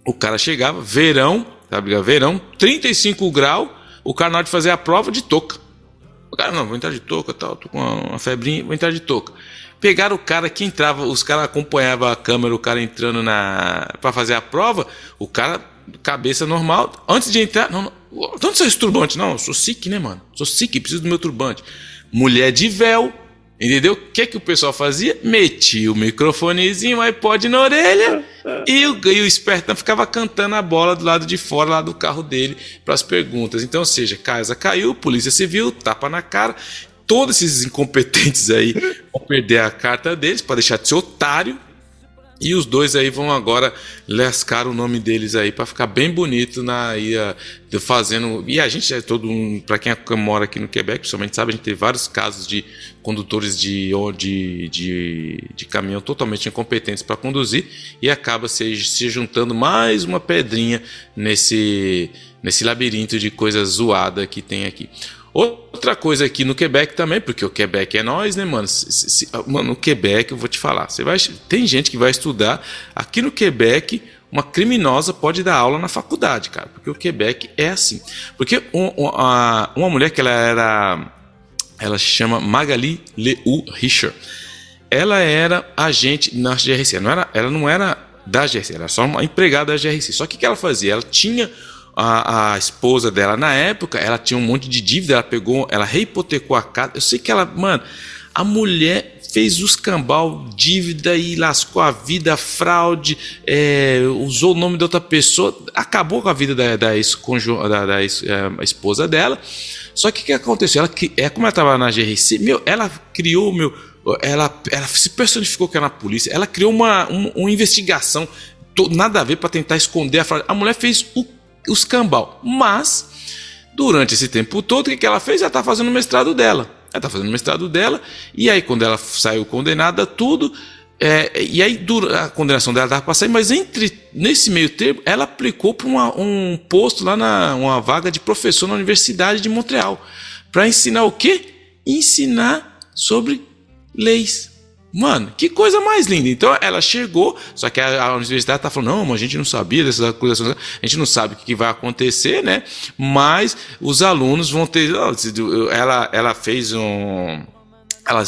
o cara chegava, verão, 35 graus, o cara na hora de fazer a prova de touca. O cara, não, vou entrar de touca, tal, tô com uma febrinha, vou entrar de touca. Pegaram o cara que entrava, os caras acompanhavam a câmera, o cara entrando para fazer a prova, o cara, cabeça normal, antes de entrar, não, onde sai esse turbante? Não, eu sou sikh, né, mano? Sou sikh, preciso do meu turbante. Mulher de véu, entendeu? O que o pessoal fazia? Metia o microfonezinho, o iPod na orelha e o espertão ficava cantando a bola do lado de fora, lá do carro dele, para as perguntas. Então, ou seja, casa caiu, polícia civil, tapa na cara. Todos esses incompetentes aí vão perder a carta deles para deixar de ser otário. E os dois aí vão agora lascar o nome deles aí para ficar bem bonito fazendo. E a gente, para quem mora aqui no Quebec, principalmente sabe, a gente tem vários casos de condutores de caminhão totalmente incompetentes para conduzir e acaba se juntando mais uma pedrinha nesse labirinto de coisa zoada que tem aqui. Outra coisa aqui no Quebec também, porque o Quebec é nós, né, mano? Mano, no Quebec, eu vou te falar, tem gente que vai estudar aqui no Quebec. Uma criminosa pode dar aula na faculdade, cara, porque o Quebec é assim. Porque uma mulher que ela se chama Magali Leu Richard, ela era agente na GRC, ela não era da GRC, ela era só uma empregada da GRC. Só que o que ela fazia? Ela tinha a esposa dela na época, ela tinha um monte de dívida, ela reipotecou a casa. Eu sei que a mulher fez os cambal, dívida e lascou a vida, fraude, usou o nome de outra pessoa, acabou com a vida da esposa dela. Só que o que aconteceu? Como ela estava na GRC, ela criou, ela se personificou que era na polícia, ela criou uma investigação, nada a ver, para tentar esconder a fraude. A mulher fez os cambal, mas durante esse tempo todo, o que ela fez? Ela está fazendo o mestrado dela. E aí quando ela saiu condenada, tudo, e aí a condenação dela estava para sair, mas nesse meio termo, ela aplicou para um posto lá uma vaga de professor na Universidade de Montreal, para ensinar o quê? Ensinar sobre leis. Mano, que coisa mais linda. Então ela chegou, só que a universidade está falando, não, mas a gente não sabia dessas acusações, a gente não sabe o que vai acontecer, né? Mas os alunos vão ter... Ela fez ela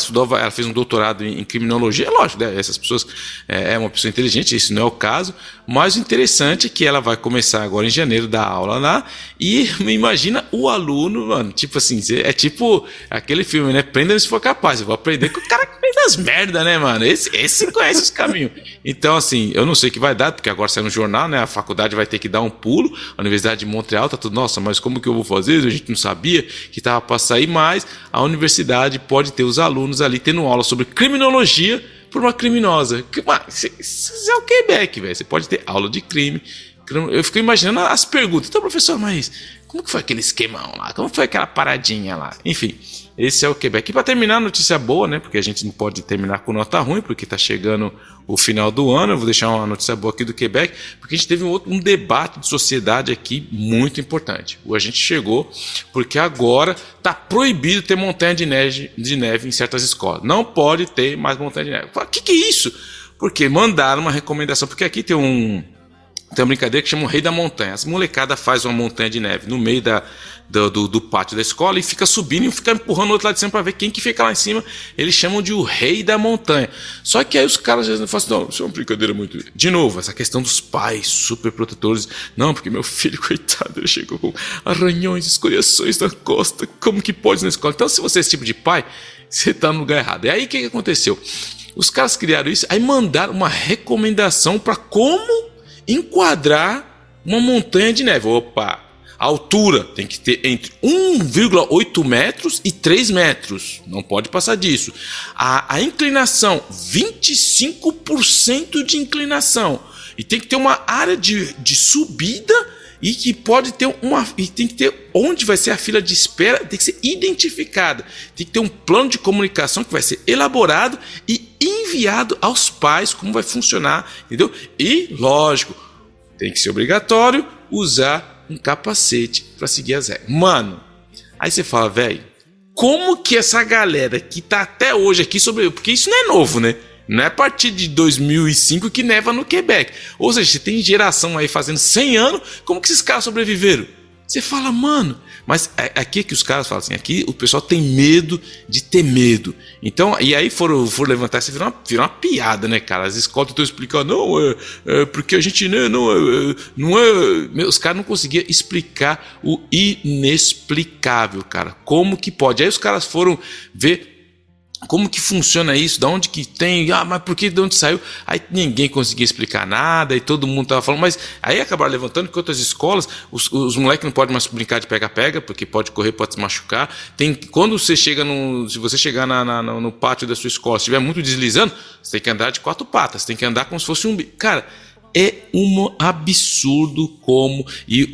fez um doutorado em criminologia, lógico, né? Essas pessoas, é uma pessoa inteligente, isso não é o caso, mas o interessante é que ela vai começar agora em janeiro da aula lá, e imagina o aluno, mano, tipo assim, é tipo aquele filme, né? Prenda-me se for capaz, eu vou aprender com o cara que fez as merdas, né, mano? Esse conhece os caminhos. Então, assim, eu não sei o que vai dar, porque agora sai no jornal, né? A faculdade vai ter que dar um pulo, a Universidade de Montreal tá tudo, nossa, mas como que eu vou fazer? A gente não sabia que tava para sair, mas a universidade pode ter os alunos ali tendo aula sobre criminologia por uma criminosa. Isso é o Quebec, velho. Você pode ter aula de crime. Eu fico imaginando as perguntas. Então, professor, mas como que foi aquele esquemão lá? Como foi aquela paradinha lá? Enfim, esse é o Quebec. E para terminar, notícia boa, né? Porque a gente não pode terminar com nota ruim, porque tá chegando o final do ano. Eu vou deixar uma notícia boa aqui do Quebec, porque a gente teve um debate de sociedade aqui muito importante. A gente chegou porque agora tá proibido ter montanha de neve em certas escolas. Não pode ter mais montanha de neve. O que é isso? Porque mandaram uma recomendação, porque aqui tem uma brincadeira que chama o Rei da Montanha. As molecadas faz uma montanha de neve no meio do pátio da escola e fica subindo e fica empurrando o outro lado de cima para ver quem que fica lá em cima. Eles chamam de o Rei da Montanha. Só que aí os caras já falam assim, não, isso é uma brincadeira muito... De novo, essa questão dos pais super protetores. Não, porque meu filho, coitado, ele chegou com arranhões, escoriações na costa. Como que pode na escola? Então, se você é esse tipo de pai, você tá no lugar errado. E aí, o que aconteceu? Os caras criaram isso, aí mandaram uma recomendação para como enquadrar uma montanha de neve. Opa, a altura tem que ter entre 1,8 metros e 3 metros. Não pode passar disso. A inclinação, 25% de inclinação. E tem que ter uma área de subida e que pode ter e tem que ter onde vai ser a fila de espera, tem que ser identificada. Tem que ter um plano de comunicação que vai ser elaborado e enviado aos pais, como vai funcionar, entendeu? E, lógico, tem que ser obrigatório usar um capacete para seguir as regras. Mano, aí você fala, velho, como que essa galera que tá até hoje aqui sobreviveu? Porque isso não é novo, né? Não é a partir de 2005 que neva no Quebec. Ou seja, você tem geração aí fazendo 100 anos, como que esses caras sobreviveram? Você fala, mano, mas aqui é que os caras falam assim, aqui o pessoal tem medo de ter medo. Então, e aí foram levantar, isso virou uma piada, né, cara? As escolas tentam explicar, não, porque a gente não é... Os caras não conseguiam explicar o inexplicável, cara. Como que pode? Aí os caras foram ver como que funciona isso, de onde que tem, mas por que, de onde saiu? Aí ninguém conseguia explicar nada, e todo mundo tava falando, mas aí acabaram levantando que outras escolas, os moleques não podem mais brincar de pega-pega, porque pode correr, pode se machucar. Quando você chega se você chegar no pátio da sua escola, se estiver muito deslizando, você tem que andar de 4 patas, tem que andar como se fosse um... Cara, é um absurdo como... E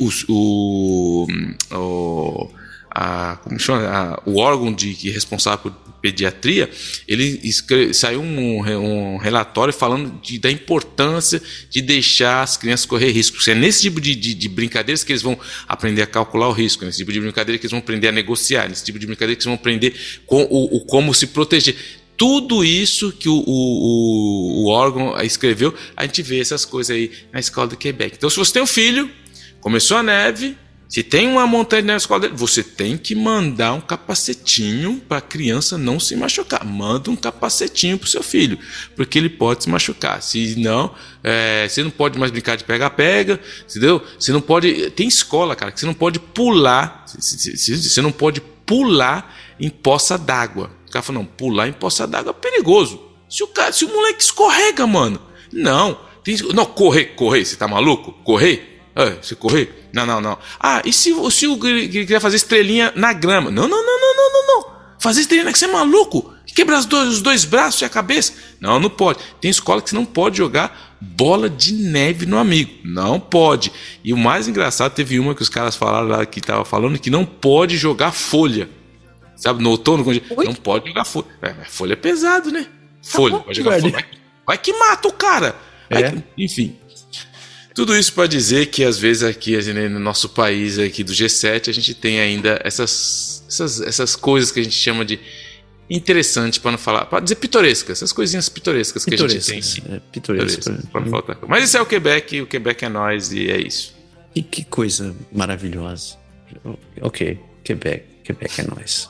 como o órgão responsável por pediatria, saiu um relatório falando da importância de deixar as crianças correr risco. É nesse tipo de brincadeiras que eles vão aprender a calcular o risco, nesse tipo de brincadeira que eles vão aprender a negociar, nesse tipo de brincadeira que eles vão aprender como se proteger. Tudo isso que o órgão escreveu, a gente vê essas coisas aí na escola do Quebec. Então, se você tem um filho, começou a neve, se tem uma montanha na escola dele, você tem que mandar um capacetinho para a criança não se machucar. Manda um capacetinho para o seu filho, porque ele pode se machucar. Se não, você não pode mais brincar de pega-pega, entendeu? Você não pode... Tem escola, cara, que você não pode pular. Você não pode pular em poça d'água. O cara falou, não, pular em poça d'água é perigoso. Se o moleque escorrega, mano. Não, correr, você tá maluco? Correr? Você correr? Não. Ah, e se o quiser fazer estrelinha na grama? Não. Fazer estrelinha, que você é maluco? Quebrar os dois braços e a cabeça? Não pode. Tem escola que você não pode jogar bola de neve no amigo. Não pode. E o mais engraçado, teve uma que os caras falaram lá, que tava falando que não pode jogar folha. Sabe, no outono, não pode jogar folha. Folha é pesado, né? Folha, pode jogar folha. Vai que mata o cara. Enfim. Tudo isso para dizer que às vezes aqui no nosso país aqui do G7 a gente tem ainda essas coisas que a gente chama de interessante, para não falar, para dizer pitorescas, essas coisinhas pitorescas que a gente tem. Pitorescas. Para não faltar. Mas isso é o Quebec é nós e é isso. E que coisa maravilhosa. Ok, Quebec é nós.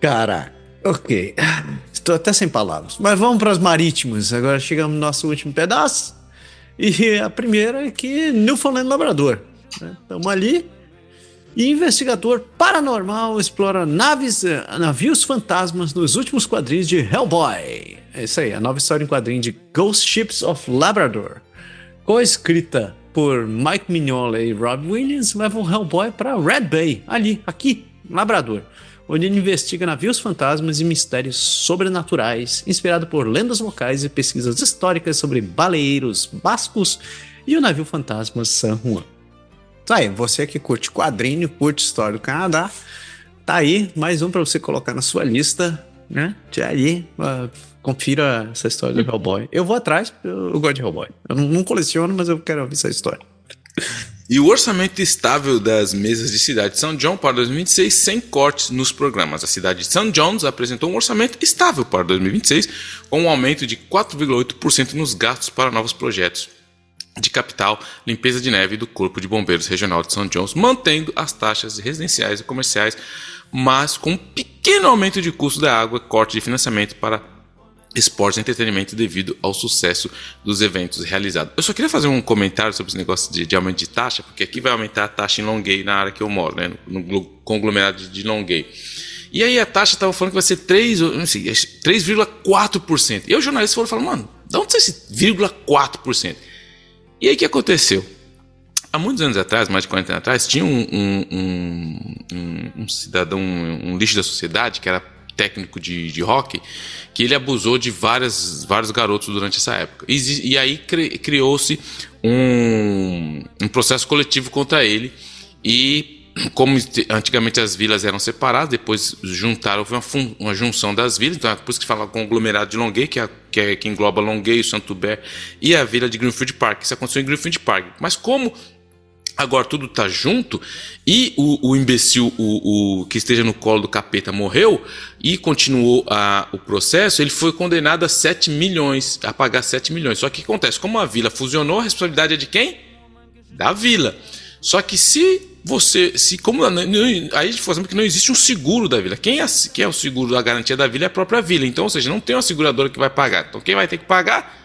Caraca, ok. Estou até sem palavras. Mas vamos para as marítimas. Agora chegamos no nosso último pedaço. E a primeira é que Newfoundland Labrador. Estamos ali. E investigador paranormal explora navios fantasmas nos últimos quadrinhos de Hellboy. É isso aí, a nova história em quadrinho de Ghost Ships of Labrador. Co-escrita por Mike Mignola e Rob Williams, leva o Hellboy para Red Bay, aqui, Labrador, onde ele investiga navios fantasmas e mistérios sobrenaturais, inspirado por lendas locais e pesquisas históricas sobre baleeiros bascos e o navio fantasma San Juan. Tá aí, você que curte quadrinho, curte história do Canadá, tá aí, mais um para você colocar na sua lista, né? Já aí, confira essa história do Hellboy. Eu vou atrás, eu gosto de Hellboy. Eu não coleciono, mas eu quero ouvir essa história. E o orçamento estável das mesas de cidade de St. John para 2026 sem cortes nos programas. A cidade de St. John's apresentou um orçamento estável para 2026 com um aumento de 4,8% nos gastos para novos projetos de capital, limpeza de neve do Corpo de Bombeiros Regional de St. John's, mantendo as taxas residenciais e comerciais, mas com um pequeno aumento de custo da água, corte de financiamento para esportes e entretenimento devido ao sucesso dos eventos realizados. Eu só queria fazer um comentário sobre esse negócio de aumento de taxa, porque aqui vai aumentar a taxa em Longueuil, na área que eu moro, né, no conglomerado de Longueuil. E aí a taxa estava falando que vai ser 3,4%. E aí os jornalistas foram falando, mano, de onde é esse 0,4%? E aí o que aconteceu? Há muitos anos atrás, mais de 40 anos atrás, tinha um cidadão, um lixo da sociedade, que era técnico de hockey, que ele abusou de vários garotos durante essa época. E aí criou-se um processo coletivo contra ele. E como antigamente as vilas eram separadas, depois juntaram, houve uma junção das vilas, então é por isso que fala conglomerado de Longueuil, que engloba Longueuil, Saint-Hubert e a vila de Greenfield Park. Isso aconteceu em Greenfield Park. Mas como agora tudo está junto e o imbecil, o que esteja no colo do capeta morreu e continuou o processo, ele foi condenado a 7 milhões, a pagar 7 milhões. Só que o que acontece? Como a vila fusionou, a responsabilidade é de quem? Da vila. Só que aí a gente fala que não existe um seguro da vila. Quem é o seguro da garantia da vila é a própria vila. Então, ou seja, não tem uma seguradora que vai pagar. Então, quem vai ter que pagar?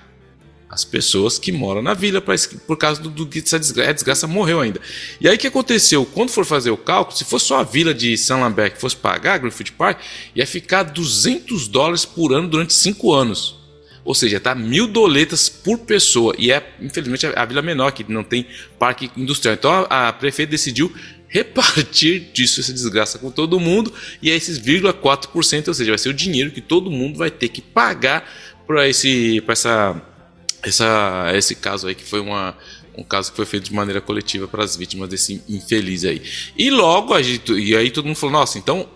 As pessoas que moram na vila, por causa do que essa desgraça morreu ainda. E aí o que aconteceu? Quando for fazer o cálculo, se fosse só a vila de Saint-Lambert que fosse pagar, Greenfield Park, ia ficar $200 por ano durante 5 anos. Ou seja, tá $1.000 por pessoa. E infelizmente, a vila menor, que não tem parque industrial. Então a prefeita decidiu repartir disso, essa desgraça com todo mundo. E é esses 0,4%, ou seja, vai ser o dinheiro que todo mundo vai ter que pagar para esse caso aí, que foi um caso que foi feito de maneira coletiva para as vítimas desse infeliz aí. E logo, e aí todo mundo falou, nossa, então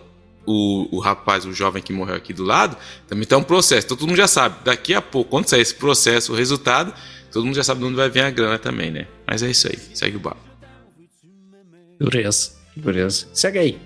o rapaz, o jovem que morreu aqui do lado, também tá um processo. Então todo mundo já sabe, daqui a pouco, quando sair esse processo, o resultado, todo mundo já sabe de onde vai vir a grana também, né? Mas é isso aí, segue o barco. Beleza. Segue aí.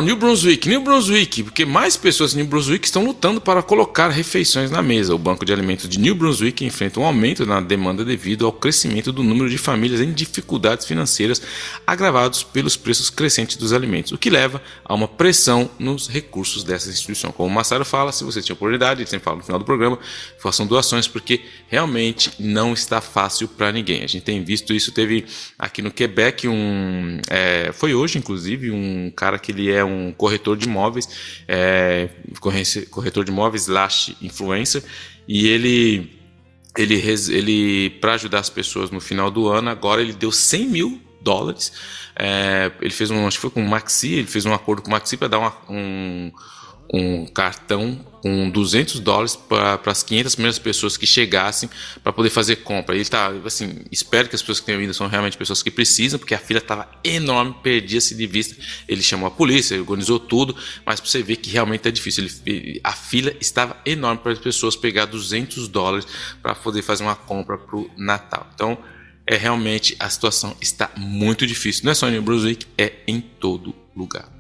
New Brunswick, porque mais pessoas em New Brunswick estão lutando para colocar refeições na mesa. O Banco de Alimentos de New Brunswick enfrenta um aumento na demanda devido ao crescimento do número de famílias em dificuldades financeiras agravados pelos preços crescentes dos alimentos, o que leva a uma pressão nos recursos dessa instituição. Como o Massaro fala, se você tinha oportunidade, ele sempre fala no final do programa, façam doações, porque realmente não está fácil para ninguém. A gente tem visto isso, teve aqui no Quebec foi hoje inclusive um cara que ele é um corretor de imóveis, corretor de imóveis / influencer, e ele para ajudar as pessoas no final do ano, agora ele deu $100 mil. Ele fez acho que foi com o Maxi, ele fez um acordo com o Maxi para dar um cartão com $200 para as 500 primeiras pessoas que chegassem para poder fazer compra. Ele tá assim, espero que as pessoas que tenham ido são realmente pessoas que precisam, porque a fila estava enorme, perdia-se de vista. Ele chamou a polícia, ele organizou tudo, mas para você ver que realmente é difícil. A fila estava enorme para as pessoas pegar $200 para poder fazer uma compra para o Natal. Então, realmente a situação está muito difícil. Não é só em New Brunswick, é em todo lugar.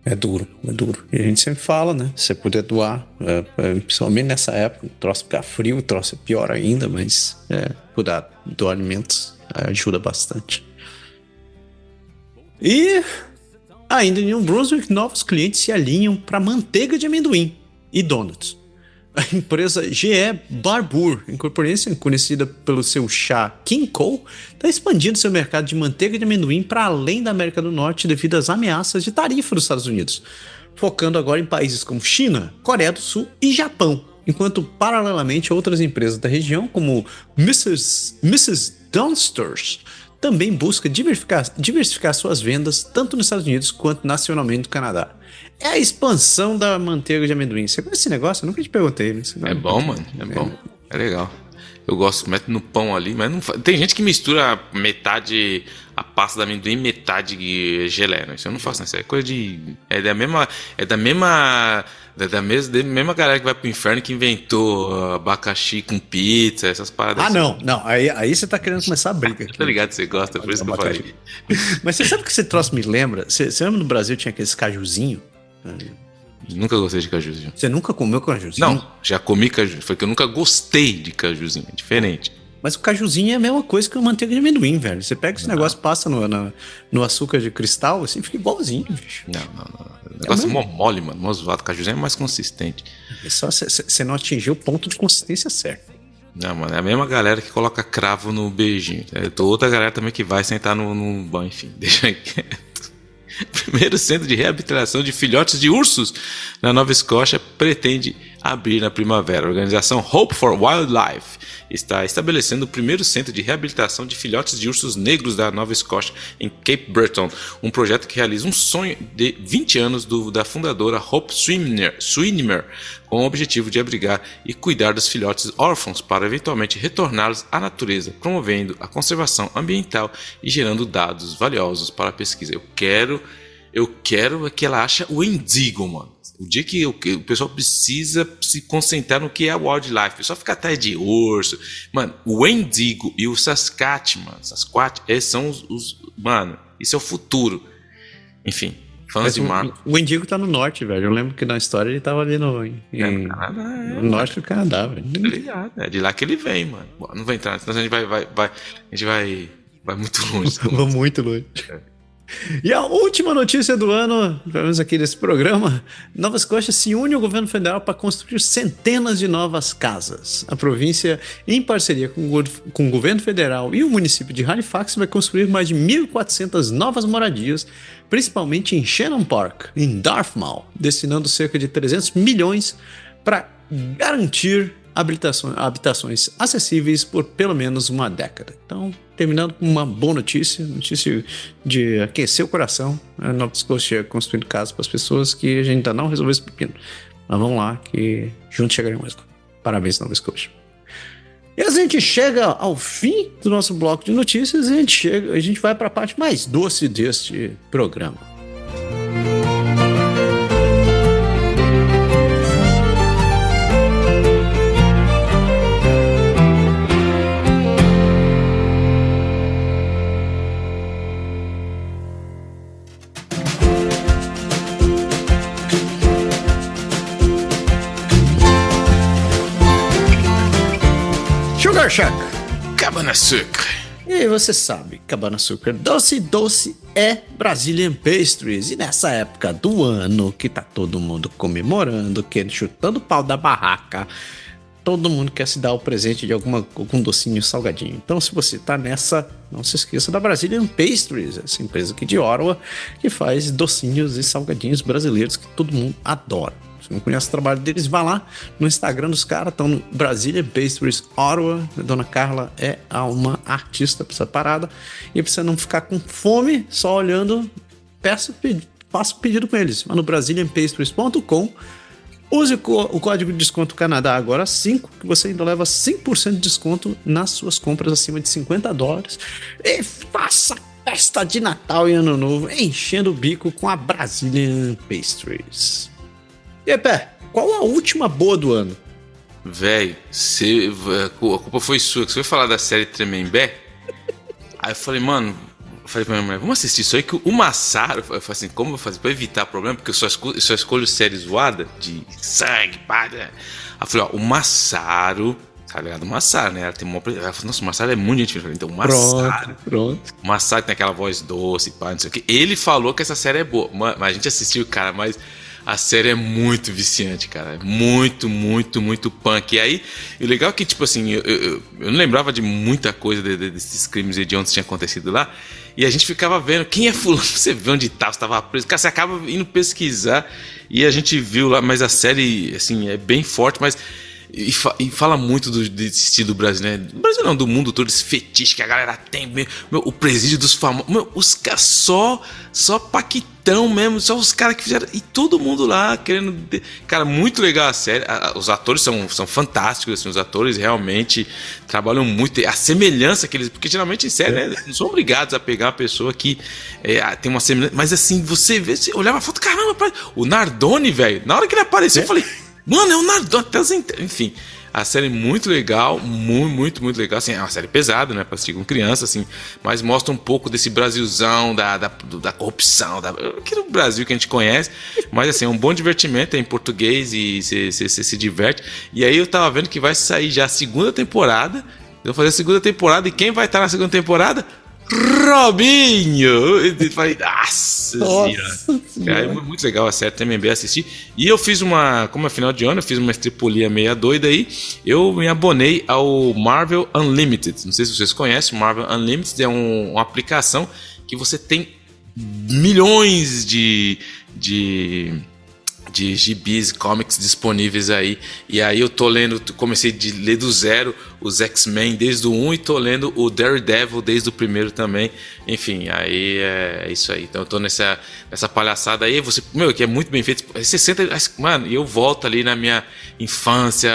É duro. E a gente sempre fala, né? Se você puder doar, principalmente nessa época, o troço ficar frio, o troço é pior ainda, mas puder doar alimentos ajuda bastante. E ainda em New Brunswick, novos clientes se alinham para manteiga de amendoim e donuts. A empresa GE Barbour, conhecida pelo seu chá King Cole, está expandindo seu mercado de manteiga de amendoim para além da América do Norte devido às ameaças de tarifa dos Estados Unidos, focando agora em países como China, Coreia do Sul e Japão, enquanto paralelamente outras empresas da região, como Mrs. Dunsters, também busca diversificar suas vendas tanto nos Estados Unidos quanto nacionalmente no Canadá. É a expansão da manteiga de amendoim. Você conhece esse negócio? Eu nunca te perguntei. É bom, mano. É bom. É legal. Eu gosto, mete no pão ali, mas não tem gente que mistura metade a pasta da amendoim e metade geleia. Isso eu não faço, né? Isso é coisa de... É da mesma galera que vai pro inferno que inventou abacaxi com pizza, essas paradas. Não. Aí você tá querendo começar a briga. Tá ligado que você gosta, por isso que eu falei. Mas você sabe o que esse troço me lembra? Você lembra no Brasil tinha aqueles cajuzinho? Nunca gostei de cajuzinho. Você nunca comeu cajuzinho? Não, já comi cajuzinho. Foi que eu nunca gostei de cajuzinho. É diferente. Mas o cajuzinho é a mesma coisa que a manteiga de amendoim, velho. Você pega esse negócio, passa no açúcar de cristal, assim, fica igualzinho, bicho. Não. O negócio é mó mole, mano. Mó zoado. O cajuzinho é mais consistente. É só você não atingiu o ponto de consistência certo. Não, mano. É a mesma galera que coloca cravo no beijinho. É outra galera também que vai sentar no banho, enfim. Deixa quieto. Primeiro centro de reabilitação de filhotes de ursos na Nova Escócia pretende abrir na primavera. A organização Hope for Wildlife está estabelecendo o primeiro centro de reabilitação de filhotes de ursos negros da Nova Escócia em Cape Breton, um projeto que realiza um sonho de 20 anos da fundadora Hope Swinimer, com o objetivo de abrigar e cuidar dos filhotes órfãos para eventualmente retorná-los à natureza, promovendo a conservação ambiental e gerando dados valiosos para a pesquisa. Eu quero que ela ache o Wendigo, mano. O dia que o pessoal precisa se concentrar no que é o wildlife, o pessoal fica atrás de urso. Mano, o Wendigo e o Sasquatch, esses são os... Mano, isso é o futuro. Enfim, fãs de Marvel. O Wendigo tá no norte, velho. Eu lembro que na história ele tava ali no norte do Canadá, velho. É de lá que ele vem, mano. Bom, não vai entrar, senão a gente vai muito longe. Vamos muito longe. E a última notícia do ano, pelo menos aqui desse programa: Nova Escócia se une ao governo federal para construir centenas de novas casas. A província, em parceria com o governo federal e o município de Halifax, vai construir mais de 1.400 novas moradias, principalmente em Shannon Park, em Dartmouth, destinando cerca de 300 milhões para garantir habitações acessíveis por pelo menos uma década. Então, terminando com uma boa notícia de aquecer o coração. A Nova Escócia construindo casas para as pessoas, que a gente ainda não resolveu esse pepino. Mas vamos lá, que juntos chegaremos lá. Parabéns, Nova Escócia. E a gente chega ao fim do nosso bloco de notícias e a gente vai para a parte mais doce deste programa. Sugar Shack. Cabana Sucre. E você sabe, Cabana Sucre doce é Brazilian Pastries. E nessa época do ano que tá todo mundo comemorando, chutando o pau da barraca, todo mundo quer se dar o presente de algum docinho salgadinho. Então, se você tá nessa, não se esqueça da Brazilian Pastries, essa empresa aqui de Ottawa, que faz docinhos e salgadinhos brasileiros que todo mundo adora. Se não conhece o trabalho deles, vá lá no Instagram dos caras, estão no Brazilian Pastries Ottawa. A Dona Carla é uma artista pra essa parada. E pra você não ficar com fome, só olhando, faça o pedido com eles. Vá no BrazilianPastries.com. Use o código de desconto Canadá agora 5, que você ainda leva 5% de desconto nas suas compras acima de $50. E faça festa de Natal e Ano Novo enchendo o bico com a Brazilian Pastries. E aí, Pé, qual a última boa do ano? Véi, a culpa foi sua, que você foi falar da série Tremembé. Aí eu falei, mano, pra minha mulher, vamos assistir isso aí, que o Massaro, eu falei assim, como eu vou fazer pra evitar problema, porque eu só escolho série zoada, de sangue, padre. Aí eu falei, ó, o Massaro, tá ligado? O Massaro, né? Ela falou, nossa, o Massaro é muito gente. Então, o Massaro. Pronto. O Massaro tem aquela voz doce, pá, não sei o que. Ele falou que essa série é boa, mas a gente assistiu, cara, mas a série é muito viciante, cara. É muito, muito, muito punk. E aí, o legal é que, tipo assim, eu não lembrava de muita coisa desses crimes e de onde tinha acontecido lá. E a gente ficava vendo quem é fulano, você vê onde tá, você tava preso. Cara, você acaba indo pesquisar e a gente viu lá, mas a série, assim, é bem forte, mas... E fala muito desse estilo brasileiro, né? Do Brasil não, do mundo todo, esse fetiche que a galera tem, o presídio dos famosos, os caras só paquitão mesmo, só os caras que fizeram, e todo mundo lá querendo, cara, muito legal a série, os atores são fantásticos, assim, os atores realmente trabalham muito, a semelhança que eles, porque geralmente em série, né, eles não são obrigados a pegar uma pessoa que tem uma semelhança, mas assim, você olhava a foto, caramba, o Nardone, velho, na hora que ele apareceu, eu falei... Mano, é o Nardone, enfim, a série é muito legal, muito, muito legal, assim, é uma série pesada, né, pra assistir com criança, assim, mas mostra um pouco desse Brasilzão, da corrupção, aquele Brasil que a gente conhece, mas assim, é um bom divertimento, é em português e você se diverte, e aí eu tava vendo que vai sair já a segunda temporada, eu vou fazer a segunda temporada, e quem vai estar na segunda temporada? Robinho! Eu falei, nossa senhora. É muito legal a série, também bem assistir. E eu fiz como é final de ano, eu fiz uma estripulia meia doida aí. Eu me abonei ao Marvel Unlimited. Não sei se vocês conhecem, o Marvel Unlimited é uma aplicação que você tem milhões de gibis, comics disponíveis aí. E aí eu tô lendo, comecei a ler do zero os X-Men desde o 1 e tô lendo o Daredevil desde o primeiro também. Enfim, aí é isso aí. Então eu tô nessa palhaçada aí. Você, que é muito bem feito. Você senta, mano, e eu volto ali na minha infância.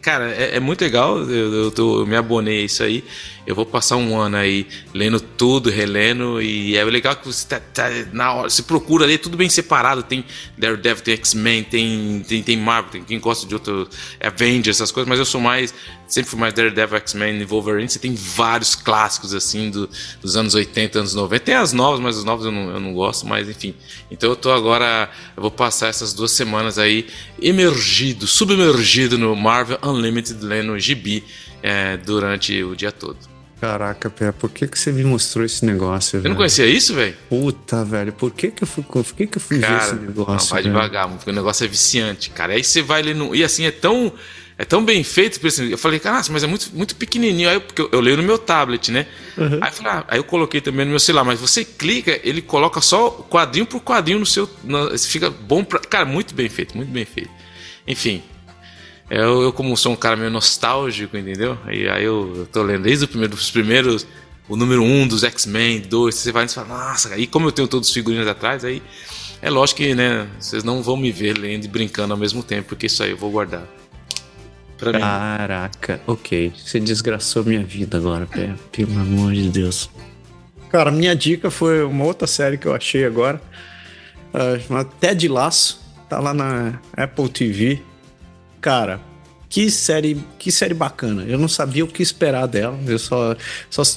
Cara, é muito legal. Eu me abonei a isso aí. Eu vou passar um ano aí lendo tudo, relendo. E é legal que você tá na hora. Você procura ler tudo bem separado. Tem Daredevil, tem X-Men, tem Marvel, tem quem gosta de outro Avengers, essas coisas. Mas eu sempre fui mais Daredevil, X-Men e Wolverine. Você tem vários clássicos assim dos anos 80, anos 90. Tem as novas, mas as novas eu não gosto. Mas enfim. Então eu vou passar essas 2 semanas aí submergido no Marvel Unlimited, lendo gibi durante o dia todo. Caraca, Pé, por que você me mostrou esse negócio, velho? Você não conhecia isso, velho? Puta, velho, por que eu fui ver esse negócio? Não, vai devagar, porque o negócio é viciante, cara. Aí você vai lendo. E assim, é tão bem feito. Eu falei, cara, mas é muito, muito pequenininho. Aí, porque eu leio no meu tablet, né? Uhum. Aí eu falei, aí eu coloquei também no meu celular. Mas você clica, ele coloca só quadrinho por quadrinho no seu. Fica bom pra. Cara, muito bem feito, muito bem feito. Enfim. Eu como sou um cara meio nostálgico, entendeu? Aí eu tô lendo desde os primeiros, o número 1 dos X-Men, 2, você vai e fala, nossa, aí como eu tenho todos os figurinhos atrás, aí é lógico que, né, vocês não vão me ver lendo e brincando ao mesmo tempo, porque isso aí eu vou guardar. pra mim. Caraca, ok. Você desgraçou minha vida agora, pelo amor de Deus. Cara, minha dica foi uma outra série que eu achei agora, chamada Ted Lasso. Tá lá na Apple TV. Cara, que série bacana. Eu não sabia o que esperar dela. Eu só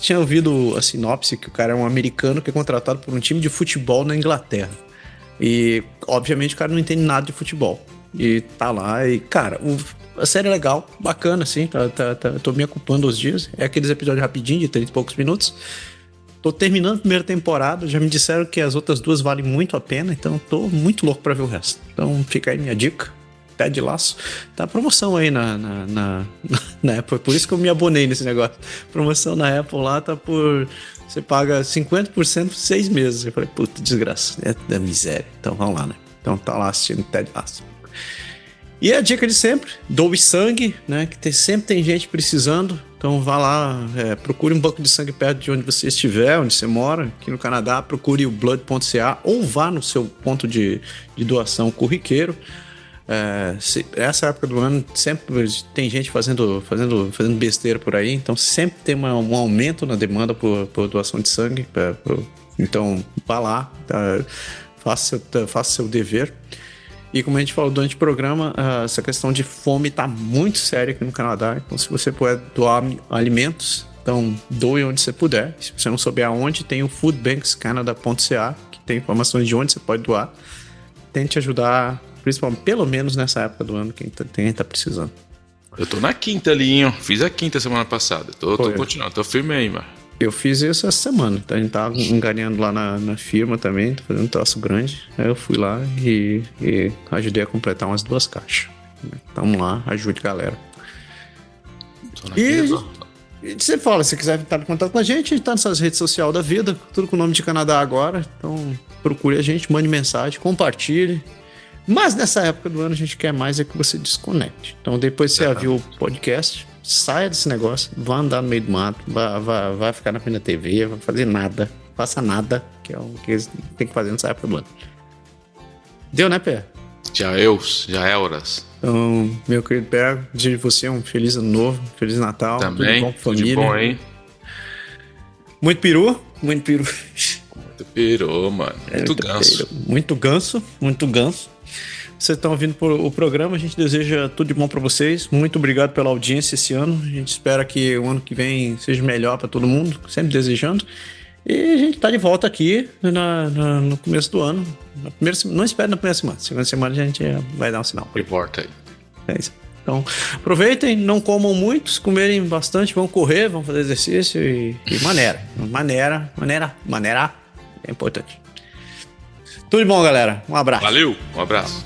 tinha ouvido a sinopse que o cara é um americano que é contratado por um time de futebol na Inglaterra. E, obviamente, o cara não entende nada de futebol. E tá lá e, cara, a série é legal, bacana, assim. Tô me ocupando os dias. É aqueles episódios rapidinho, de 30 e poucos minutos. Tô terminando a primeira temporada. Já me disseram que as outras duas valem muito a pena. Então, tô muito louco pra ver o resto. Então, fica aí minha dica. Ted Lasso. Tá promoção aí na Apple. Por isso que eu me abonei nesse negócio. Promoção na Apple lá tá por... Você paga 50% por 6 meses. Eu falei, puta, desgraça. É da miséria. Então, vamos lá, né? Então, tá lá assistindo Ted Lasso. E a dica de sempre, doe sangue, né? Que sempre tem gente precisando. Então vá lá, procure um banco de sangue perto de onde você estiver, onde você mora, aqui no Canadá. Procure o blood.ca ou vá no seu ponto de doação corriqueiro. Essa época do ano sempre tem gente fazendo besteira por aí. Então sempre tem um aumento na demanda por doação de sangue. Então vá lá, faça seu dever. E como a gente falou durante o programa, essa questão de fome está muito séria aqui no Canadá. Então, se você puder doar alimentos, então doe onde você puder. Se você não souber aonde, tem o foodbankscanada.ca, que tem informações de onde você pode doar. Tente ajudar, principalmente, pelo menos nessa época do ano, quem tá precisando. Eu tô na quinta ali, hein? Fiz a quinta semana passada. Tô continuando, tô firme aí, mano. Eu fiz isso essa semana, então a gente tá enganeando lá na firma também, tô fazendo um troço grande. Aí eu fui lá e ajudei a completar umas 2 caixas. Tamo lá, ajude a galera. E você fala, se quiser estar em contato com a gente tá nessas redes sociais da vida, tudo com o nome de Canadá agora. Então procure a gente, mande mensagem, compartilhe. Mas nessa época do ano a gente quer mais é que você desconecte. Então depois você viu o podcast, saia desse negócio, vá andar no meio do mato, vai ficar na frente da TV, vai fazer nada, faça nada, que é o que tem que fazer nessa época do ano. Deu, né, Pé? Já é horas. Então, meu querido Pé, desejo de você um feliz ano novo, feliz Natal. Também, tudo bom com família. Tudo bom aí. Muito peru. Muito peru, mano. Muito ganso. Muito ganso. Vocês estão ouvindo o programa, a gente deseja tudo de bom para vocês. Muito obrigado pela audiência esse ano. A gente espera que o ano que vem seja melhor para todo mundo, sempre desejando. E a gente tá de volta aqui no começo do ano. Não espere na primeira semana. Segunda semana a gente vai dar um sinal. Importa aí. É isso. Então, aproveitem, não comam muito, se comerem bastante, vão correr, vão fazer exercício e maneira. É importante. Tudo de bom, galera. Um abraço. Valeu, um abraço.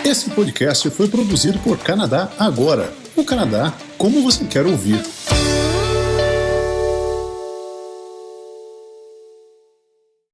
Esse podcast foi produzido por Canadá Agora. O Canadá como você quer ouvir.